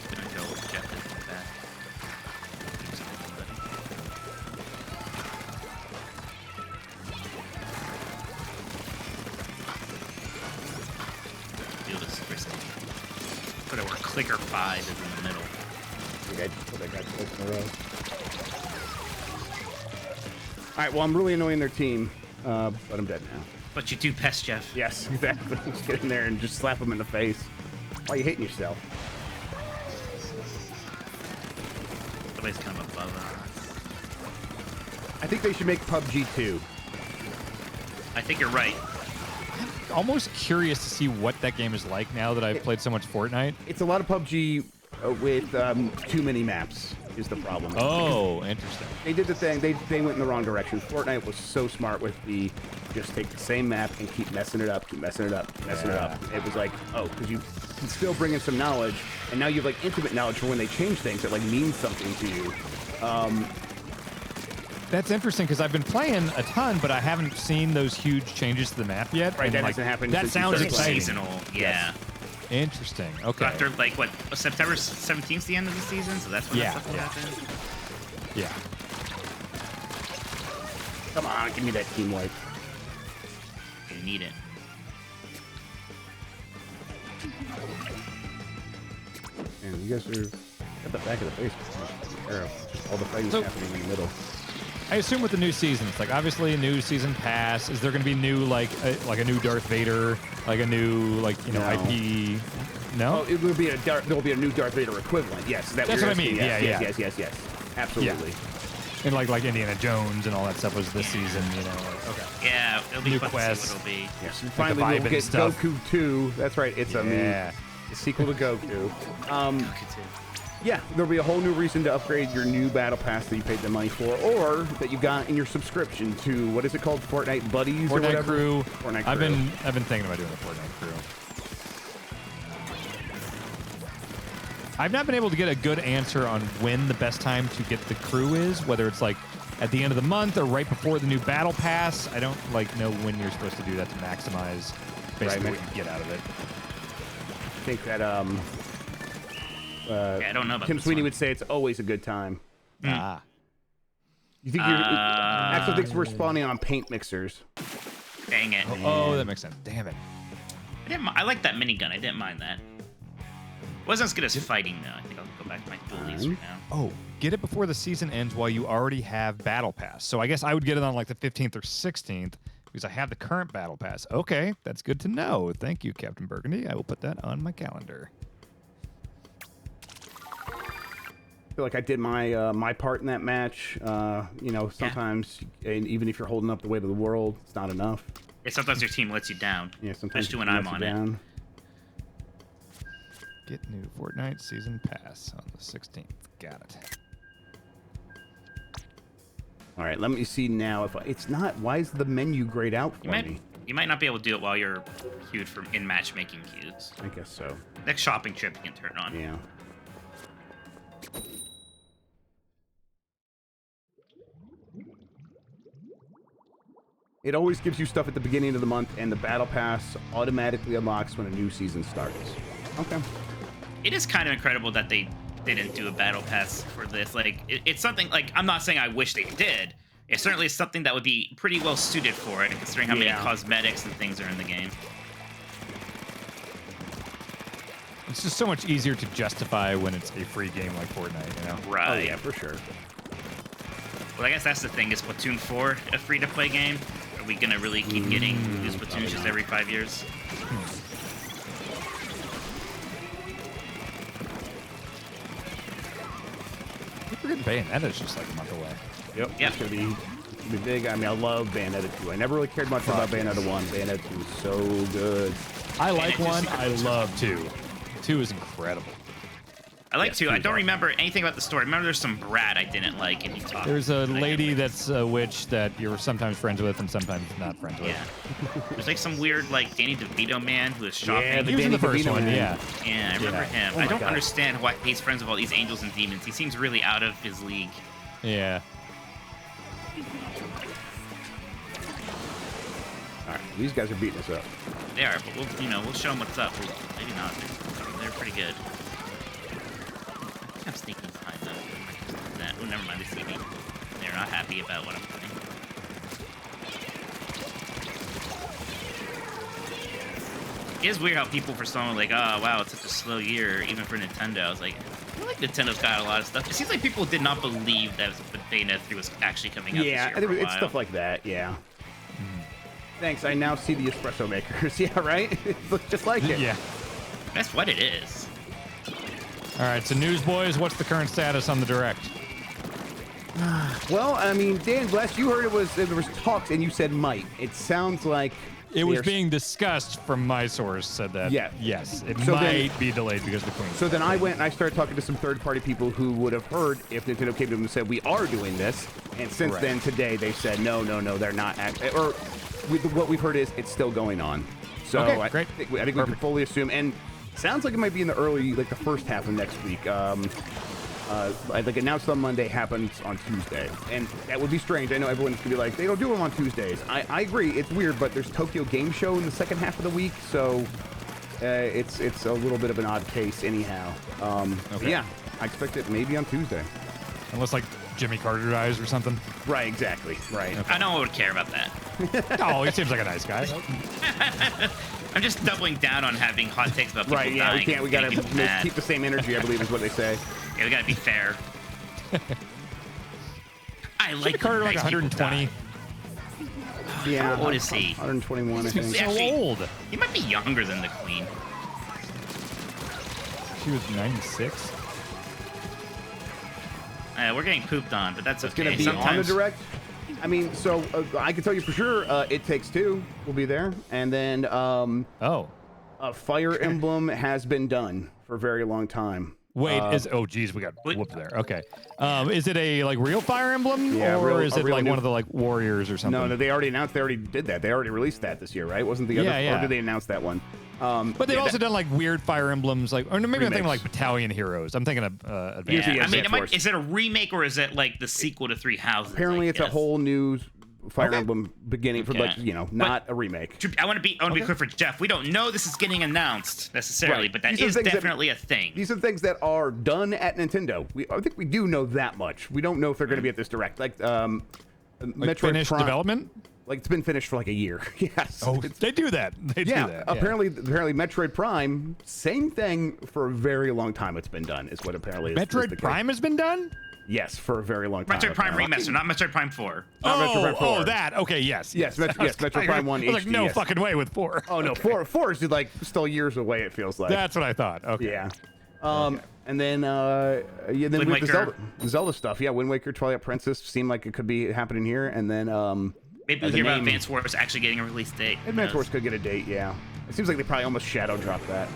Gonna go with Jeff in the back. Feel this risky. Put it where clicker 5 is in the middle. I think I put that guy close in a row. All right, well, I'm really annoying their team, but I'm dead now. But you do best, Jeff. Yes, exactly. Just get in there and just slap them in the face. Why are you hating yourself? Somebody's kind of above I think they should make PUBG 2. I think you're right. Almost curious to see what that game is like now that I've played so much Fortnite. It's a lot of PUBG with too many maps is the problem. Oh, interesting. They did the thing. They went in the wrong direction. Fortnite was so smart with the just take the same map and keep messing it up, keep messing it up, keep messing it up. It was like, oh, because you can still bring in some knowledge, and now you have like intimate knowledge for when they change things that like means something to you. That's interesting because I've been playing a ton, but I haven't seen those huge changes to the map yet. Right, and, that like, hasn't happened That since you sounds started exciting. Seasonal, yeah. Interesting. Okay. After like what September 17th is the end of the season, so that's when that stuff will happen. Yeah. Come on, give me that team wipe. You need it. And you guys are at the back of the face. Arrow. All the fighting's happening in the middle. I assume with the new season, it's like obviously a new season pass. Is there going to be new like a new Darth Vader, like a new No. IP? No. Oh, it will be there'll be a new Darth Vader equivalent. Yes, That's what I mean. Yes, yes. Absolutely. And like Indiana Jones and all that stuff was this season, you know. Okay. Yeah, it'll be New fun quest. to see what it'll be. Yes. Like Finally, the vibe we'll and get stuff. Goku 2. That's right. It's a sequel to Goku. Yeah, there'll be a whole new reason to upgrade your new battle pass that you paid the money for, or that you got in your subscription to what is it called, Fortnite Buddies or Fortnite whatever. Crew. Fortnite I've Crew. been thinking about doing the Fortnite Crew. I've not been able to get a good answer on when the best time to get the crew is, whether it's like at the end of the month or right before the new battle pass. I don't know when you're supposed to do that to maximize basically what you get out of it. I think that I don't know about Tim this Sweeney one. would say it's always a good time. Ah. You think Axel thinks we're spawning on paint mixers. Dang it. Oh, that makes sense. Damn it. I like that minigun. I didn't mind that. Wasn't as good as fighting though. I think I'll go back to my dualies right now. Oh, get it before the season ends while you already have Battle Pass. So I guess I would get it on like the 15th or 16th because I have the current Battle Pass. Okay, that's good to know. Thank you, Captain Burgundy. I will put that on my calendar. I feel like I did my my part in that match. You know, sometimes, and even if you're holding up the weight of the world, it's not enough. Yeah, sometimes your team lets you down. Yeah, sometimes Especially when it I'm lets on you it. down. Get new Fortnite Season Pass on the 16th. Got it. All right, let me see now if it's not. Why is the menu grayed out for me? You might not be able to do it while you're queued in matchmaking queues. I guess so. Next shopping trip you can turn it on. Yeah. It always gives you stuff at the beginning of the month, and the battle pass automatically unlocks when a new season starts. Okay. It is kind of incredible that they didn't do a battle pass for this. Like, it's something, like, I'm not saying I wish they did. It's certainly something that would be pretty well suited for it, considering how many cosmetics and things are in the game. It's just so much easier to justify when it's a free game like Fortnite, you know? Right. Oh, yeah, for sure. Well, I guess that's the thing. Is Splatoon 4 a free-to-play game? Are we going to really keep getting new Splatoon just every 5 years? We're getting Bayonetta's just like a month away. Yep. It's gonna be big. I mean, I love Bayonetta 2. I never really cared much about Bayonetta 1. Bayonetta 2 is so good. I like 1. I love 2. 2 is incredible. I like 2. I don't remember anything about the story. I remember there's some brat I didn't like, and you talked. There's a lady that's a witch that you're sometimes friends with and sometimes not friends with. Yeah. There's like some weird, like, Danny DeVito man who is shopping. Yeah, He was in the first one, yeah. Yeah, I remember him. Oh I don't God. understand why he's friends with all these angels and demons. He seems really out of his league. Yeah. All right, these guys are beating us up. They are, but we'll show them what's up. Maybe not. They're pretty good. I'm sneaking behind them. Oh, never mind. They see me. They're not happy about what I'm doing. It is weird how people, for someone like, oh wow, it's such a slow year, even for Nintendo. I was like, I feel like Nintendo's got a lot of stuff. It seems like people did not believe that Bayonetta 3 was actually coming out this year. Yeah, I think it's stuff like that. Yeah. Thanks. I now see the espresso makers. Yeah, right. It looks just like it. Yeah. That's what it is. All right, so Newsboys, what's the current status on the Direct? Well, I mean, Dan, last you heard there was talks, and you said might. It sounds like It was being discussed from my source, said that. Yeah. Yes, it So might be delayed because of the Queen. So then I went and I started talking to some third-party people who would have heard if Nintendo came to them and said, we are doing this. And since then, today, they said, no, they're not. Or what we've heard is it's still going on. So Okay, I great. think we can fully assume. And sounds like it might be in the early, like the first half of next week. Like announced on Monday, happens on Tuesday, and that would be strange. I know everyone's gonna be like, they don't do them on Tuesdays. I agree, it's weird, but there's Tokyo Game Show in the second half of the week, so it's a little bit of an odd case, anyhow. Okay. Yeah, I expect it maybe on Tuesday. Unless like Jimmy Carter dies or something. Right, exactly. Right. I don't would care about that. Oh, he seems like a nice guy. I'm just doubling down on having hot takes about people Right. Yeah, dying. we gotta keep the same energy. I believe is what they say. Yeah, we gotta be fair. I like Jimmy Carter like nice people 120. die. Yeah. How old is he? 121, I He's think. so Actually- old. He might be younger than the Queen. She was 96. We're getting pooped on, but that's It's okay. gonna be on the Sometimes- Direct. I mean, so I can tell you for sure, It Takes Two will be there, and then Fire Emblem has been done for a very long time. Wait, geez, we got whooped there. Okay. Is it a like real Fire Emblem, Yeah, or is it real like new- one of the like Warriors or something? No, they already announced. They already did that. They already released that this year, right? Wasn't the other? Yeah. Or did they announce that one? But they've also done like weird Fire Emblems, like, or maybe I'm thinking Remakes. like Battalion Heroes. I'm thinking of Advanced. Usually Yeah, I it's mean, Force. is it a remake or is it like the sequel to Three Houses? Apparently, I it's a guess? whole new Fire Emblem beginning for Okay. not a remake. I want to be clear for Jeff. We don't know this is getting announced necessarily, Right. but that These are is things that- definitely a thing. These are things that are done at Nintendo. I think we do know that much. We don't know if they're going to be at this Direct. Like Metroid finished Prime, development. Like it's been finished for like a year. Yes. Oh, they do that. They do Yeah, that. apparently Metroid Prime, same thing for a very long time. It's been done, is what apparently is the Metroid case. Prime has been done. Yes, for a very long time. Metroid Prime apparently. Remaster, not Metroid Prime 4. Not Metroid Prime 4. that. Okay, yes. Metroid Prime 1 I was like, HD, no yes. fucking way with 4. Oh no, four is like still years away. It feels like. That's what I thought. Okay. Yeah. And then then Wind with the Waker. Zelda stuff. Yeah, Wind Waker, Twilight Princess seemed like it could be happening here, and then Maybe we'll the hear about name- Advance Wars actually getting a release date. Who Advance knows? Wars could get a date. Yeah, it seems like they probably almost shadow dropped that.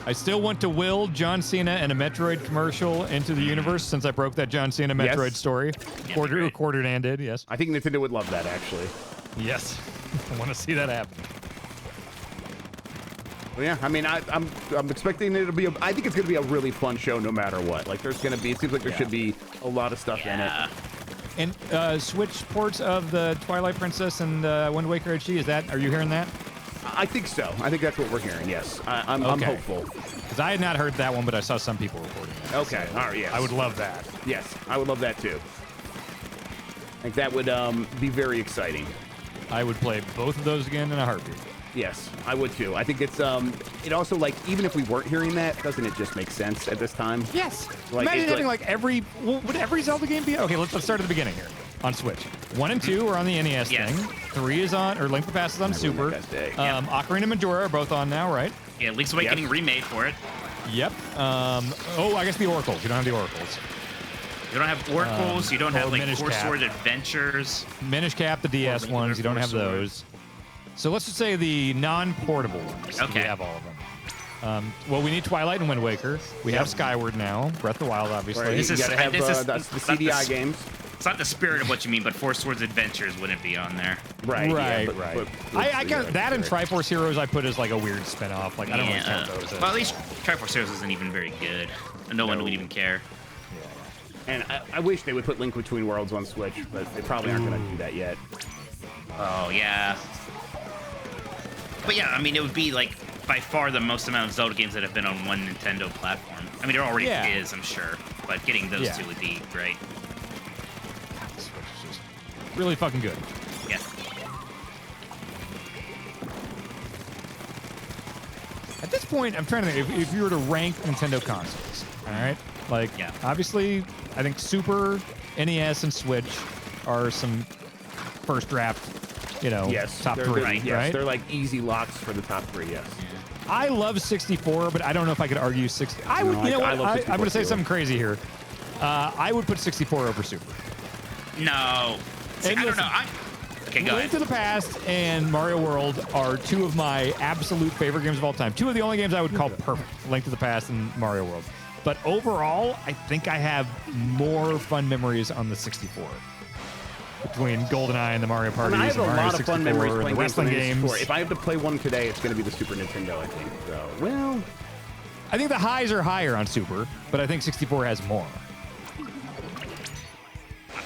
I still want to will John Cena and a Metroid commercial into the universe since I broke that John Cena Metroid Yes. story. great. Quarter Dan did, yes. I think Nintendo would love that actually. Yes. I want to see that happen. Well, yeah, I mean, I'm expecting it to be. I think it's going to be a really fun show, no matter what. Like, there's going to be. It seems like there should be a lot of stuff in it. And Switch ports of the Twilight Princess and Wind Waker HD, are you hearing that? I think so. I think that's what we're hearing, yes. I'm hopeful. Because I had not heard that one, but I saw some people reporting it. Okay, all right, yes. I would love that. Yes, I would love that too. I think that would be very exciting. I would play both of those again in a heartbeat. Yes, I would too. I think it's it also, like, even if we weren't hearing that, doesn't it just make sense at this time? Yes. Like, Imagine having would every Zelda game be? Okay, let's start at the beginning here on Switch. 1 and 2 are on the NES thing. 3 is on, or Link to the Past is on Super. Ocarina of Majora are both on now, right? Yeah, Link's Awakening remade for it. Yep. I guess the Oracles. You don't have the Oracles. You don't have Oracles. You don't have like Minish Four Cap. Sword Adventures. Minish Cap, the DS ones. You don't have those. So let's just say the non-portable ones. Okay. We have all of them. Well, we need Twilight and Wind Waker. We have Skyward now. Breath of the Wild, obviously. Right. This You is- gotta have this is that's the not CDI the- games. It's not the spirit of what you mean, but Four Swords Adventures wouldn't be on there. Right. Right. I yeah, that and Triforce Heroes I put as like a weird spinoff. Like I don't know what those. Well, at least Triforce Heroes isn't even very good. No one would even care. And I wish they would put Link Between Worlds on Switch, but they probably aren't going to do that yet. Oh yeah. But yeah, I mean, it would be like by far the most amount of Zelda games that have been on one Nintendo platform. I mean, there already is, I'm sure, but getting those two would be great. Switch is just really fucking good. Yeah. At this point, I'm trying to think if you were to rank Nintendo consoles. All right, like obviously, I think Super, NES, and Switch are some first draft. Top three, right? Yes, they're like easy locks for the top 3, yes. I love 64, but I don't know if I could argue 60. I would, I'm going to say something crazy here. I would put 64 over Super. No. See, I don't know. Okay, go Link to the Past and Mario World are 2 of my absolute favorite games of all time. 2 of the only games I would call perfect. Link to the Past and Mario World. But overall, I think I have more fun memories on the 64. Between GoldenEye and the Mario parties, I have a Mario lot of 64 fun memories and playing the wrestling games. If I have to play one today, it's going to be the Super Nintendo, I think. So, well, I think the highs are higher on Super, but I think 64 has more.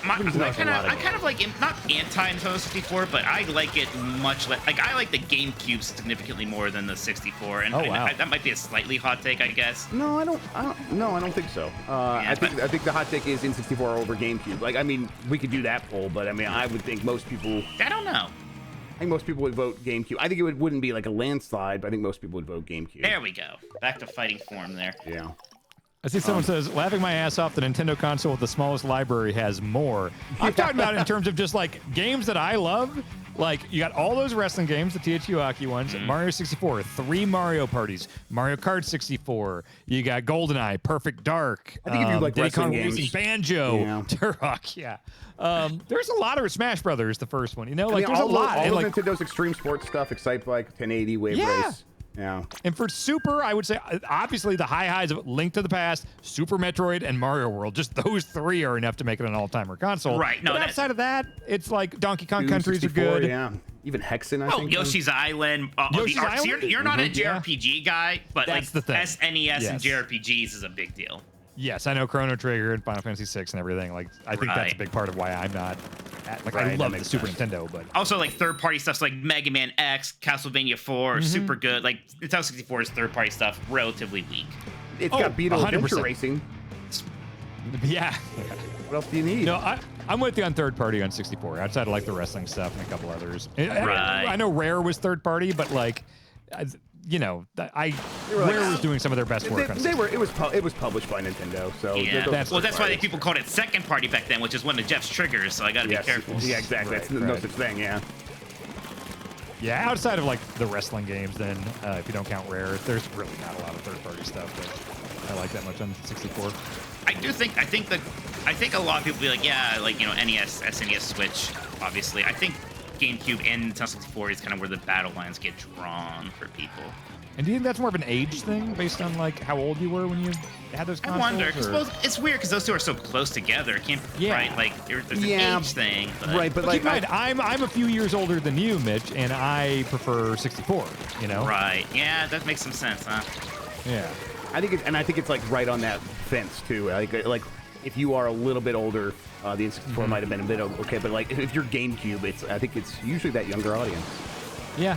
I kind of like not anti-Nintendo 64, but I like it much less. Like I like the GameCube significantly more than the 64, and that might be a slightly hot take, I guess. No, I don't think so. I think the hot take is N64 over GameCube. Like, I mean, we could do that poll, but I mean, I would think most people. I don't know. I think most people would vote GameCube. I think it wouldn't be like a landslide, but I think most people would vote GameCube. There we go. Back to fighting form there. Yeah. I see someone says, laughing my ass off, the Nintendo console with the smallest library has more. I'm talking about it in terms of just like games that I love. Like, you got all those wrestling games, the THQ Hockey ones, Mario 64, 3 Mario parties, Mario Kart 64. You got GoldenEye, Perfect Dark. I think if you like wrestling games, Racing, Banjo, Turok, there's a lot of Smash Brothers, the first one. There's a lot. All of Nintendo's extreme sports stuff, Excite Bike, 1080, Wave Race. Yeah. And for Super, I would say, obviously, the highs of Link to the Past, Super Metroid, and Mario World. Just those 3 are enough to make it an all-timer console. Right. No, but outside of that, it's like Donkey Kong Countries are good. Yeah. Even Hexen, I think. Yoshi's Island. Yoshi's Island? You're not a JRPG guy, but that's like the thing. SNES and JRPGs is a big deal. Yes, I know Chrono Trigger and Final Fantasy VI and everything. Like, I think that's a big part of why I'm not. I love the Super Nintendo, but also like third-party stuff like Mega Man X, Castlevania 4 are super good. Like Nintendo 64's third-party stuff relatively weak. It's got Beetle Adventure Racing. Yeah. What else do you need? No, I'm with you on third-party on 64. Outside of like the wrestling stuff and a couple others. Right. I know Rare was third-party, but like. Rare was doing some of their best work. It was published by Nintendo, so that's why people called it second party back then, which is one of Jeff's triggers. So I got to be careful. Yeah, exactly. That's no such thing. Yeah. Yeah, outside of like the wrestling games, then if you don't count Rare, there's really not a lot of third-party stuff that I like that much on 64. I think a lot of people be like, NES, SNES, Switch, obviously. I think GameCube and Nintendo 64 is kind of where the battle lines get drawn for people. And do you think that's more of an age thing based on like how old you were when you had those consoles? I wonder, because it's weird because those two are so close together. It can't, right? Like there's an age thing. Right, but like I'm a few years older than you, Mitch, and I prefer 64. Right? Yeah, that makes some sense, huh? Yeah. I think it's like right on that fence too. Like if you are a little bit older, the N64 might have been a bit okay. But like if you're GameCube, I think it's usually that younger audience. Yeah.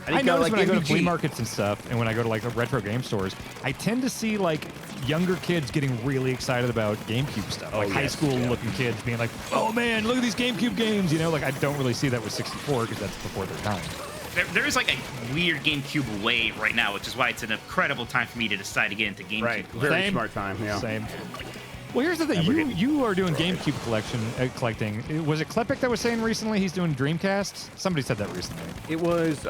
I notice when I go to flea markets and stuff, and when I go to like the retro game stores, I tend to see like younger kids getting really excited about GameCube stuff. Like high school looking kids being like, "Oh man, look at these GameCube games!" You know, like I don't really see that with 64 because that's before their time. There is like a weird GameCube wave right now, which is why it's an incredible time for me to decide to get into GameCube. Right, very smart time. Yeah. Same. Well, here's the thing. You are doing GameCube collecting. Was it Klepek that was saying recently he's doing Dreamcasts? Somebody said that recently. It was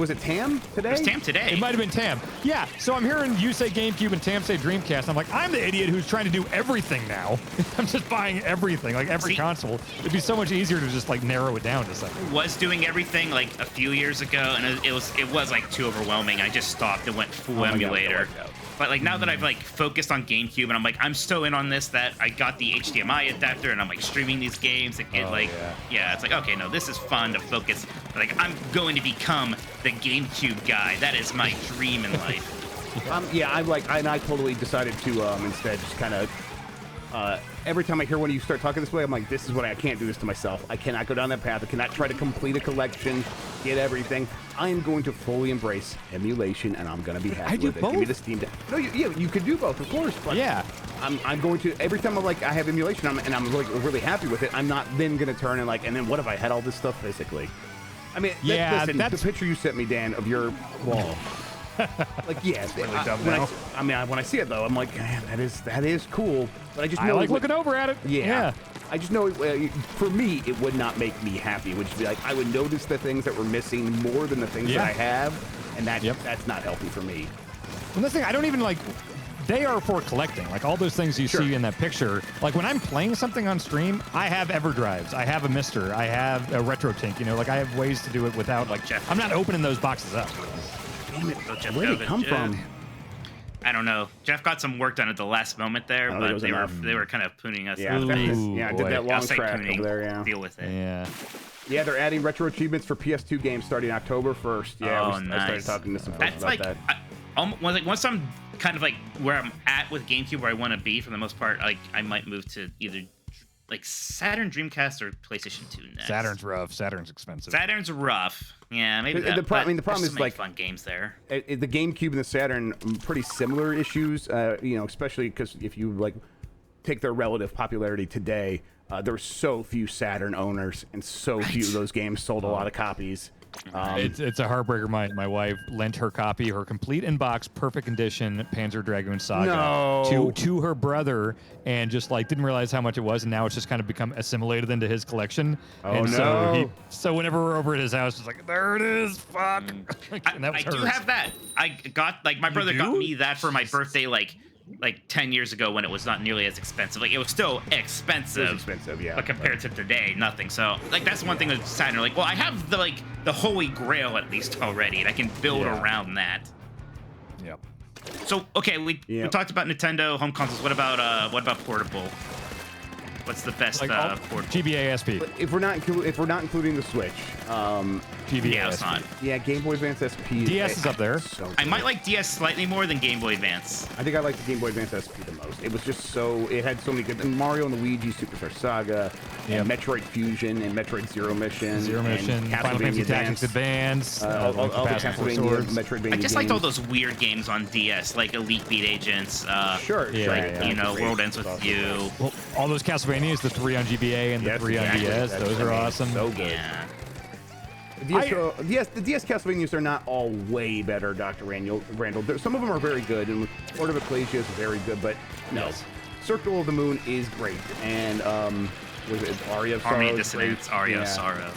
it Tam today? It was Tam today. It might have been Tam. Yeah. So I'm hearing you say GameCube and Tam say Dreamcast. I'm like, I'm the idiot who's trying to do everything now. I'm just buying everything, like every console. It'd be so much easier to just like narrow it down to something. Was doing everything like a few years ago, and it was like too overwhelming. I just stopped and went full emulator. But like now that I've like focused on GameCube and I'm like I'm so in on this that I got the HDMI adapter and I'm like streaming these games and it's like okay, no, this is fun to focus. Like I'm going to become the GameCube guy. That is my dream in life. I totally decided to instead just kind of every time I hear one of you start talking this way, I'm like, this is what I can't do this to myself. I cannot go down that path. I cannot try to complete a collection, get everything. I am going to fully embrace emulation, and I'm going to be happy with it. Give me the Steam Deck. No, you could do both, of course. But yeah. I'm going to, every time I'm like, I have emulation, I'm really happy with it, I'm not then going to turn and like, and then what if I had all this stuff physically? I mean, listen, the picture you sent me, Dan, of your wall. Like, yes, really dumb now. When I see it though, I'm like, man, that is cool. But I just know I like looking over at it. Yeah. I just know for me, it would not make me happy. It would just be like I would notice the things that were missing more than the things that I have, and that's not healthy for me. And this thing, I don't even like. They are for collecting. Like all those things you see in that picture. Like when I'm playing something on stream, I have EverDrives, I have a Mister, I have a RetroTink. You know, like I have ways to do it without like. I'm not opening those boxes up. Where did it come from? I don't know. Jeff got some work done at the last moment there, but they were kind of pooning us. Yeah, I did that long track over there. Yeah, deal with it. Yeah, they're adding retro achievements for PS2 games starting October 1st. Yeah, nice. I started talking to some folks about that. Once I'm kind of like where I'm at with GameCube, where I want to be for the most part, like I might move to either like Saturn, Dreamcast, or PlayStation 2 next. Saturn's rough. Saturn's expensive. Saturn's rough. Yeah, maybe the problem is like fun games there. The GameCube and the Saturn, pretty similar issues. Especially because if you like take their relative popularity today, there's so few Saturn owners and so few of those games sold a lot of copies. It's a heartbreaker. My wife lent her copy, her complete in-box, perfect condition Panzer Dragoon Saga to her brother, and just like didn't realize how much it was, and now it's just kind of become assimilated into his collection. So whenever we're over at his house, it's like, there it is, fuck. And that was I do have that. I got like my brother got me that for my birthday like 10 years ago when it was not nearly as expensive. Like it was still expensive. It was expensive, yeah. But compared to today, nothing. So like that's one thing with Saturn. Like, well, I have the Holy Grail at least already, and I can build around that. Yep. So okay, we talked about Nintendo home consoles. What about portable? What's the best portable? GBA SP. If we're not including the Switch, GBA SP. Yeah, Game Boy Advance SP. DS is up there. So I might like DS slightly more than Game Boy Advance. I think I like the Game Boy Advance SP the most. It was just it had so many good. Mario and Luigi Superstar Saga, and Metroid Fusion, and Metroid Zero Mission, Final Fantasy Tactics Advance, all the Castlevania, Metroidvania. I just liked all those weird games on DS, like Elite Beat Agents. World Ends With You. Well, all those Castlevanias, the 3 on GBA and the 3 on DS, those are awesome. So good. Yeah. The DS Castlevanias are not all way better, Dr. Randall. Some of them are very good, and Lord of Ecclesia is very good, but no. Yes. Circle of the Moon is great, and was it Aria of Sorrow? Harmony Dissonance, Aria of Sorrow.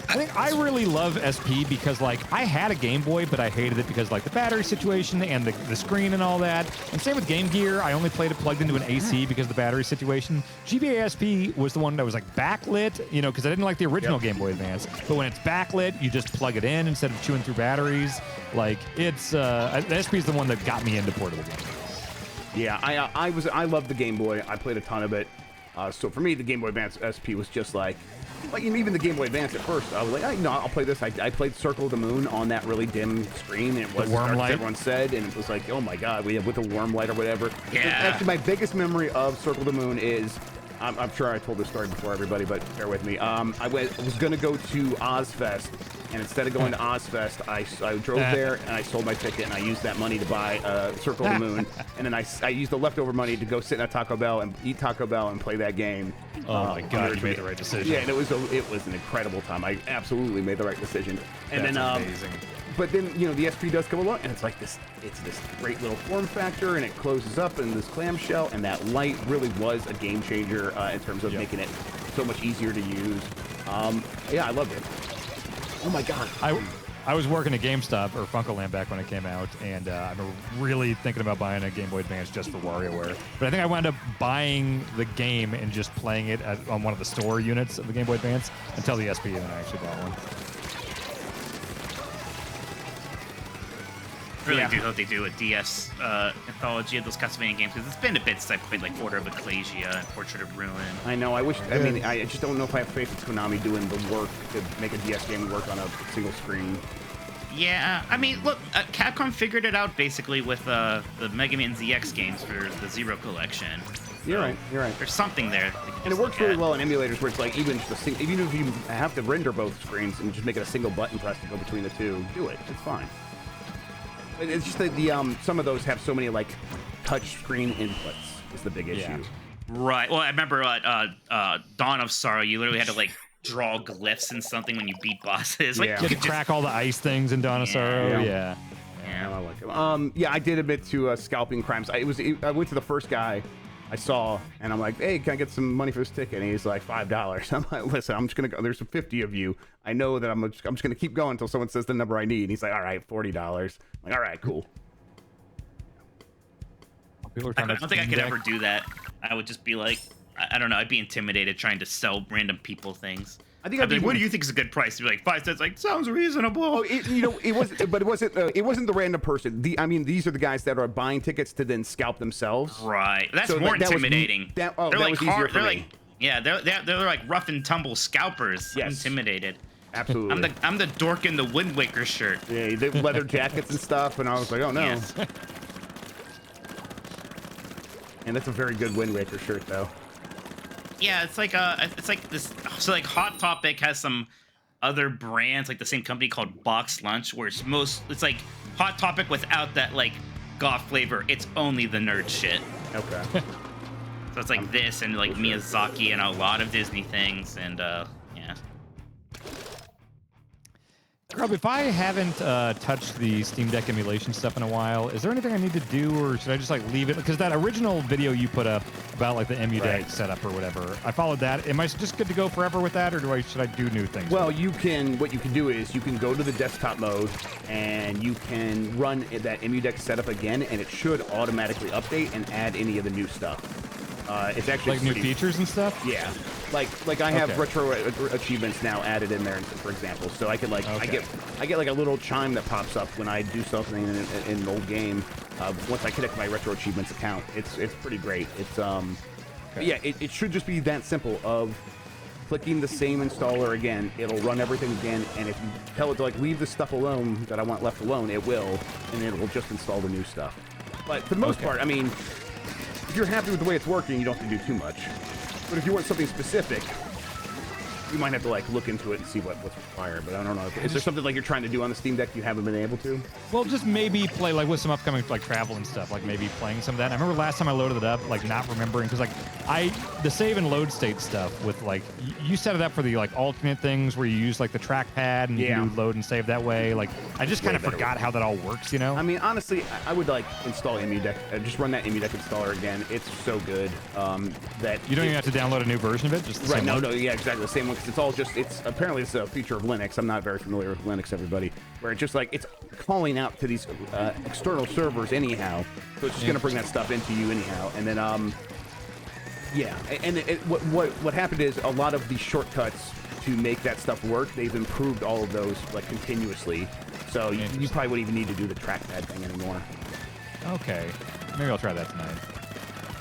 I think I really love SP because, like, I had a Game Boy, but I hated it because, like, the battery situation and the screen and all that. And same with Game Gear. I only played it plugged into an AC because of the battery situation. GBA SP was the one that was, like, backlit, because I didn't like the original Game Boy Advance. But when it's backlit, you just plug it in instead of chewing through batteries. Like, it's, the SP is the one that got me into portable games. Yeah, I loved the Game Boy. I played a ton of it. So for me, the Game Boy Advance SP was just like, Like even the Game Boy Advance at first, I was like, I'll play this. I played Circle of the Moon on that really dim screen, and it was worm dark, as light. everyone said, and it was like, oh my god, with the worm light or whatever. Yeah. Actually, my biggest memory of Circle of the Moon is, I'm sure I told this story before, everybody, but bear with me. I was gonna go to Ozfest, and instead of going to Ozfest, I drove there and I sold my ticket, and I used that money to buy Circle of the Moon, and then I used the leftover money to go sit in a Taco Bell and eat Taco Bell and play that game. Oh my god, you made the right decision. Yeah, and it was an incredible time. I absolutely made the right decision. And That's then amazing. but then the SP does come along, and it's like this great little form factor, and it closes up in this clamshell, and that light really was a game changer in terms of making it so much easier to use. Yeah, I loved it. Oh my god. I was working at GameStop or Funkoland back when it came out, and I'm really thinking about buying a Game Boy Advance just for WarioWare. But I think I wound up buying the game and just playing it on one of the store units of the Game Boy Advance until the SP, and then I actually bought one. I really do hope they do a DS anthology of those Castlevania games, because it's been a bit since I played like Order of Ecclesia and Portrait of Ruin. I know. I just don't know if I have faith in Konami doing the work to make a DS game work on a single screen. Yeah, I mean, look, Capcom figured it out basically with the Mega Man ZX games for the Zero Collection. You're right. There's something there. And it works really well in emulators where it's like even if you have to render both screens and just make it a single button press to go between the two, do it. It's fine. It's just that some of those have so many like touch screen inputs is the big issue. Right. Well, I remember Dawn of Sorrow. You literally had to like draw glyphs and something when you beat bosses. Like, Yeah. You had to crack all the ice things in Dawn of Sorrow. Yeah. I like it. Yeah, I did a bit to scalping crimes. I went to the first guy I saw, and I'm like, hey, can I get some money for this ticket? And he's like, $5. I'm like, listen, I'm just gonna go. There's 50 of you. I know that I'm just gonna keep going until someone says the number I need. And he's like, all right, $40. I'm like, all right, cool. I don't think I could ever do that. I would just be like, I don't know. I'd be intimidated trying to sell random people things. I think I'd be like, what do you think is a good price? You'd be like 5 cents. Like, sounds reasonable. Oh, it wasn't the random person. These are the guys that are buying tickets to then scalp themselves. Right. That's more intimidating. That was easier for me. They're like rough and tumble scalpers. Yes. I'm intimidated. Absolutely. I'm the dork in the Wind Waker shirt. Yeah, they have leather jackets and stuff, and I was like, oh no. Yes. And that's a very good Wind Waker shirt, though. Yeah, it's like this. So like Hot Topic has some other brands, like the same company called Box Lunch, where it's like Hot Topic without that like goth flavor. It's only the nerd shit. Okay. So it's like this and like Miyazaki and a lot of Disney things, and yeah. Grubb, if I haven't touched the Steam Deck emulation stuff in a while, is there anything I need to do, or should I just like leave it? Because that original video you put up about like the EMU Deck setup or whatever, I followed that. Am I just good to go forever with that, or should I do new things? Well, what you can do is you can go to the desktop mode and you can run that EMU Deck setup again, and it should automatically update and add any of the new stuff. It's actually like new features and stuff. Yeah, like I have retro achievements now added in there, for example. So I can like I get like a little chime that pops up when I do something in an old game. Once I connect my retro achievements account, it's pretty great. It's yeah, it should just be that simple of clicking the same installer again. It'll run everything again, and if you tell it to like leave the stuff alone that I want left alone, it will, and it will just install the new stuff. But for the most part, I mean, if you're happy with the way it's working, you don't have to do too much. But if you want something specific, you might have to like look into it and see what's required. But I don't know. Is there something like you're trying to do on the Steam Deck you haven't been able to? Well, just maybe play like with some upcoming like travel and stuff. Like maybe playing some of that. I remember last time I loaded it up, like not remembering because like the save and load state stuff with like you set it up for the like alternate things where you use like the trackpad and you do load and save that way. Like I just kind of forgot how that all works. You know? I mean, honestly, I would like install EMU Deck. Just run that EMU Deck installer again. It's so good that you don't even have to download a new version of it. Just the same one? Yeah, exactly the same one. Because apparently it's a feature of Linux. I'm not very familiar with Linux, everybody. Where it's just like it's calling out to these external servers anyhow, so it's just gonna bring that stuff into you anyhow. And then yeah, and what happened is a lot of the shortcuts to make that stuff work, they've improved all of those like continuously. So you probably wouldn't even need to do the trackpad thing anymore. Okay, maybe I'll try that tonight.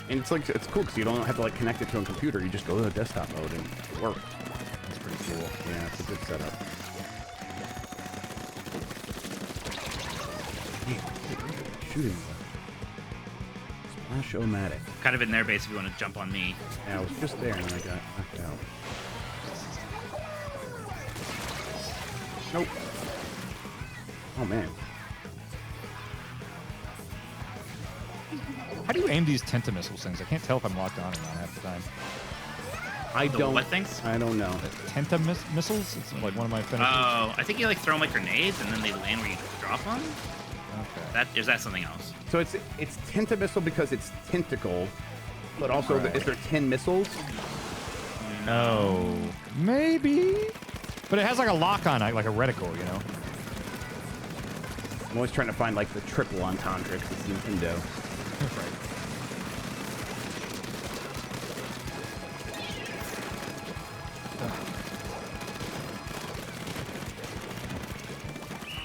And it's cool because you don't have to like connect it to a computer. You just go to the desktop mode and it works. pretty cool. Yeah, it's a good setup. Shooting. Splash-o-matic. Kind of in their base if you want to jump on me. Yeah, I was just there and then I got knocked out. Nope. Oh, man. How do you aim these Tentamissiles things? I can't tell if I'm locked on or not half the time. I don't. What things? I don't know. Tentamissiles? It's like one of my finishers. Oh, I think you like throw them like grenades and then they land where you drop them. Okay. Is that something else? So it's Tentamissile because it's tentacle, but also is there 10 missiles? No. Maybe. But it has like a lock on it, like a reticle, you know? I'm always trying to find like the triple entendre because it's Nintendo. Right.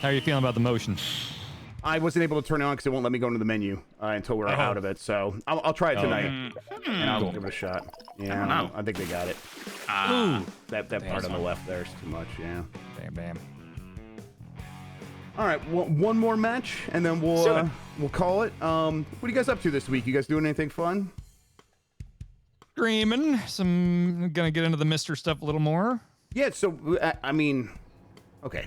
How are you feeling about the motion? I wasn't able to turn it on because it won't let me go into the menu until we're out of it. So I'll try it tonight, and I'll give it a shot. Yeah, I don't know. I think they got it. Ooh. That part on the left there is too much. Yeah. Bam, bam. All right, one more match, and then we'll call it. What are you guys up to this week? You guys doing anything fun? Dreaming. Gonna get into the Mr. stuff a little more. Yeah. So I mean, okay.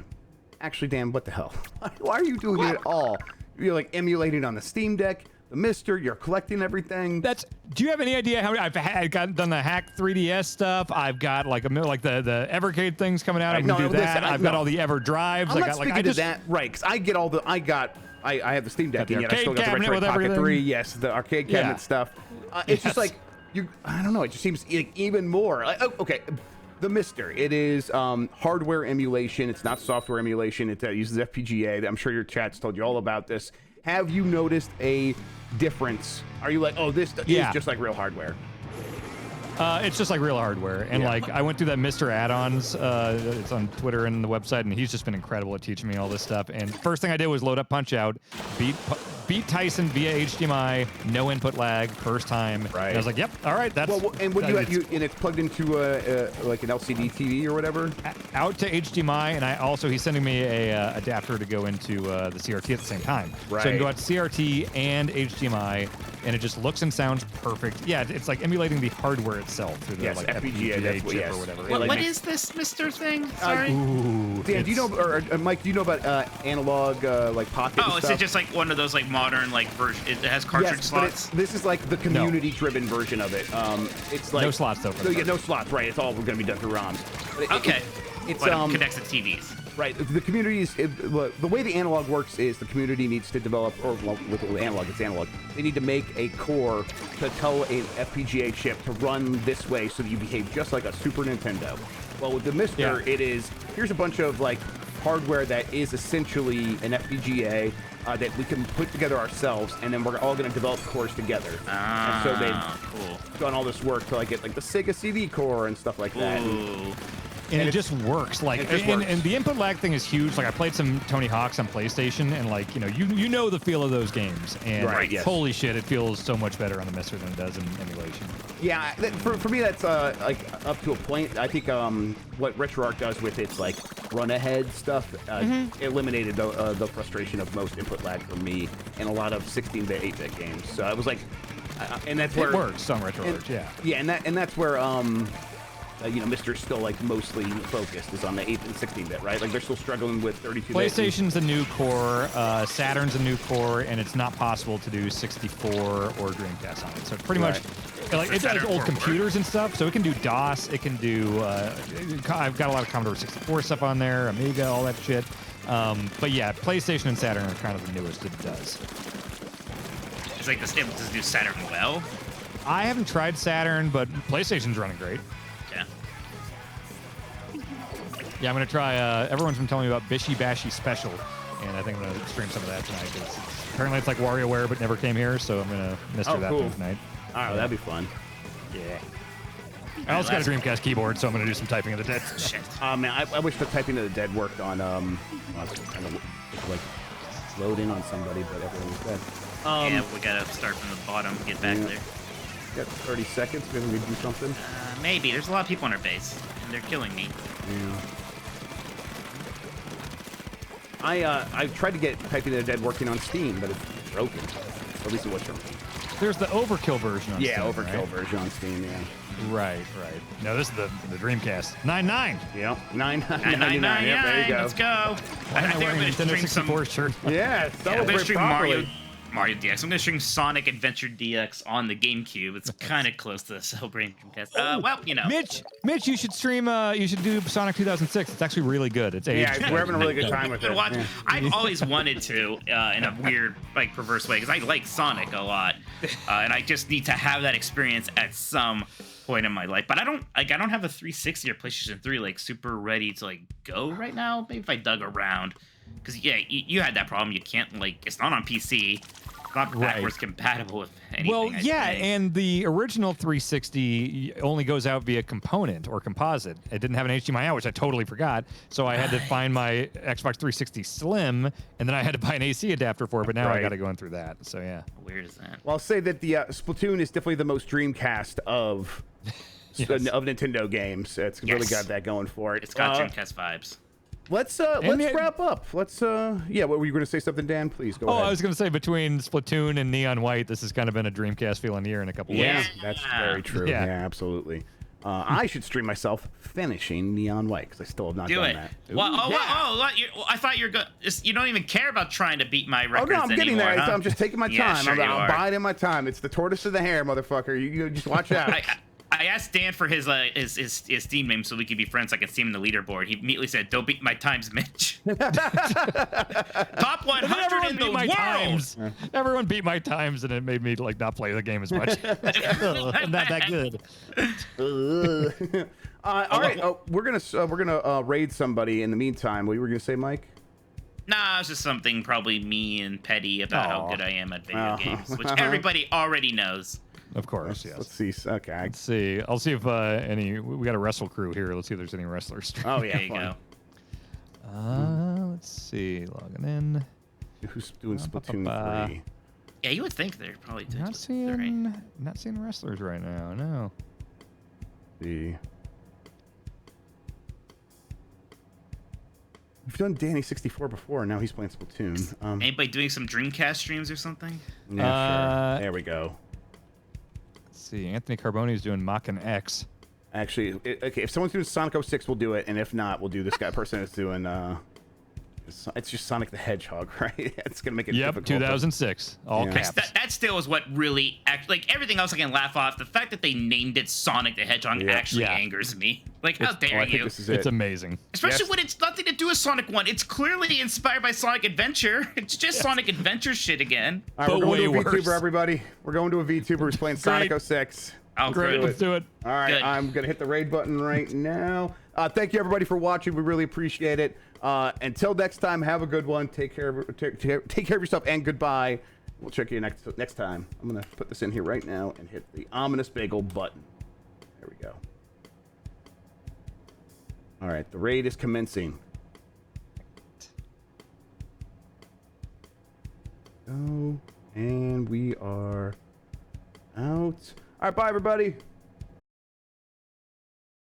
Actually, Dan, what the hell? Why are you doing it all? You're like emulating on the Steam Deck, the Mister. You're collecting everything. Do you have any idea how I've done the hack 3DS stuff? I've got like the Evercade things coming out. I'm gonna do that. I've got all the Ever Drives. I'm not speaking to that, right? Because I get all the. I have the Steam Deck, and yet I still got the Retro Pocket 3. Yes, the arcade cabinet stuff. It's just like I don't know. It just seems like even more. Like, okay. The Mister. It is hardware emulation. It's not software emulation. It uses FPGA. I'm sure your chat's told you all about this. Have you noticed a difference? Are you like, oh, this is just like real hardware? It's just like real hardware. And like I went through that Mr. Add-ons. It's on Twitter and the website, and he's just been incredible at teaching me all this stuff. And first thing I did was load up Punch-Out, beat Tyson via HDMI, no input lag, first time. Right. And I was like, yep, all right, that's. Well, and when and it's plugged into like an LCD TV or whatever. Out to HDMI, and he's sending me a adapter to go into the CRT at the same time. Right. So I can go out to CRT and HDMI, and it just looks and sounds perfect. Yeah, it's like emulating the hardware itself through the like FPGA chip or whatever. What is this Mr. thing? Sorry. Dan, do you know, or Mike, do you know about analog like pocket? Oh, is it just like one of those like modern like version? It has cartridge slots. But this is like the community-driven version of it. It's like no slots though. No slots. Right. It's all going to be done through ROMs. Okay. It's it connects to TVs. Right. The community is the way the analog works is the community needs to develop, or with analog, it's analog. They need to make a core to tell an FPGA chip to run this way so that you behave just like a Super Nintendo. Well, with the Mister, it is here's a bunch of like hardware that is essentially an FPGA that we can put together ourselves, and then we're all going to develop cores together. And so they've done all this work to like get like the Sega CD core and stuff like that. And it just works. Like, and the input lag thing is huge. Like, I played some Tony Hawk's on PlayStation, and like, you know the feel of those games. And holy shit, it feels so much better on the Mister than it does in emulation. Yeah, for me, that's like up to a point. I think what RetroArch does with its like run ahead stuff eliminated the frustration of most input lag for me in a lot of 16-bit, 8-bit games. So I was like, and that's where it works on RetroArch. And that's where Mister's still like mostly focused is on the 8 and 16-bit, right? Like they're still struggling with 32-bit. PlayStation's a new core, Saturn's a new core, and it's not possible to do 64 or Dreamcast on it. So it's pretty much like it does old computers and stuff. So it can do DOS, it can do. I've got a lot of Commodore 64 stuff on there, Amiga, all that shit. But yeah, PlayStation and Saturn are kind of the newest it does. It's like this able to do Saturn well. I haven't tried Saturn, but PlayStation's running great. Yeah, I'm going to try, everyone's been telling me about Bishi Bashi Special, and I think I'm going to stream some of that tonight. Apparently it's like WarioWare, but never came here, so I'm going to Mr. that thing tonight. All right, that'd be fun. Yeah. I also got a Dreamcast keyboard, so I'm going to do some typing of the dead. Shit. Man, I wish the typing of the dead worked on, kind of like load in on somebody, but everyone was dead. Yeah, we got to start from the bottom, get back there. Got 30 seconds, maybe we do something. Maybe. There's a lot of people on our base. and they're killing me. Yeah. I tried to get Typing of the Dead working on Steam, but it's broken. At least it was for me. There's the Overkill version on Steam, Overkill right? version on Steam, yeah. Right. No, this is the Dreamcast. 9.9. Yep. 999. Yep, there you go. Let's go. I think I'm wearing gonna Nintendo stream some. 64 shirt. Yeah, Yeah, I'm gonna celebrate stream properly. Mario DX. I'm gonna stream Sonic Adventure DX on the GameCube. It's kind of close to celebrating Dreamcast. Well, you know. Mitch, you should stream. You should do Sonic 2006. It's actually really good. It's aged. Yeah, we're having a really good time with it. Watch. Yeah. I've always wanted to, in a weird, like, perverse way, because I like Sonic a lot, and I just need to have that experience at some point in my life. But I don't have a 360 or PlayStation 3 like super ready to like go right now. Maybe if I dug around, because you had that problem. You can't it's not on PC. It's not backwards compatible with anything. Well, yeah, and the original 360 only goes out via component or composite. It didn't have an HDMI out, which I totally forgot. So I had to find my Xbox 360 Slim, and then I had to buy an AC adapter for it. But now I got to go in through that. So yeah. How weird is that? Well, I'll say that the Splatoon is definitely the most Dreamcast of Nintendo games. It's really got that going for it. It's got Dreamcast vibes. Let's wrap up. What were you going to say something, Dan? Please go ahead. I was going to say between Splatoon and Neon White, this has kind of been a Dreamcast feeling year in a couple Yeah, weeks. that's very true. Yeah, absolutely. I should stream myself finishing Neon White because I still have not done that. Well, I thought you're good. You don't even care about trying to beat my records anymore. I'm getting there. Huh? I'm just taking my time. Sure I'm biding my time. It's the tortoise of the hare, motherfucker. You just watch out. I asked Dan for his Steam name so we could be friends. So I could see him in the leaderboard. He immediately said, "Don't beat my times, Mitch." Top 100 in the world. Times. Everyone beat my times, and it made me not play the game as much. Not that good. All right, we're gonna raid somebody in the meantime. What you were gonna say, Mike? Nah, it's just something probably mean and petty about how good I am at video games, which everybody already knows. Of course, yes. Let's see. Okay. Let's see. I'll see if we got a wrestle crew here. Let's see if there's any wrestlers. Oh yeah. There you go. Let's see. Logging in. Who's doing Splatoon 3? Yeah, you would think they're probably doing Not seeing wrestlers right now. No. We've done Danny 64 before, and now he's playing Splatoon. Anybody doing some Dreamcast streams or something? Yeah, sure. There we go. Let's see. Anthony Carboni is doing Mach and X. Actually, okay, if someone's doing Sonic 06, we'll do it, and if not, we'll do this guy person that's doing it's just Sonic the Hedgehog, right? It's gonna make it difficult. 2006. All caps. That still is what really everything else I can laugh off. The fact that they named it Sonic the Hedgehog actually angers me. How dare you? It's amazing. Especially when it's nothing to do with Sonic 1. It's clearly inspired by Sonic Adventure. It's just Sonic Adventure shit again. All right, we're going to a VTuber, everybody. We're going to a VTuber who's playing Sonic 06. Oh, great. Let's do it. All right, good. I'm going to hit the raid button right now. Thank you, everybody, for watching. We really appreciate it. Until next time, have a good one. Take care of yourself, and goodbye. We'll check you next time. I'm going to put this in here right now and hit the ominous bagel button. There we go. All right, the raid is commencing. Oh, and we are out. All right, bye, everybody.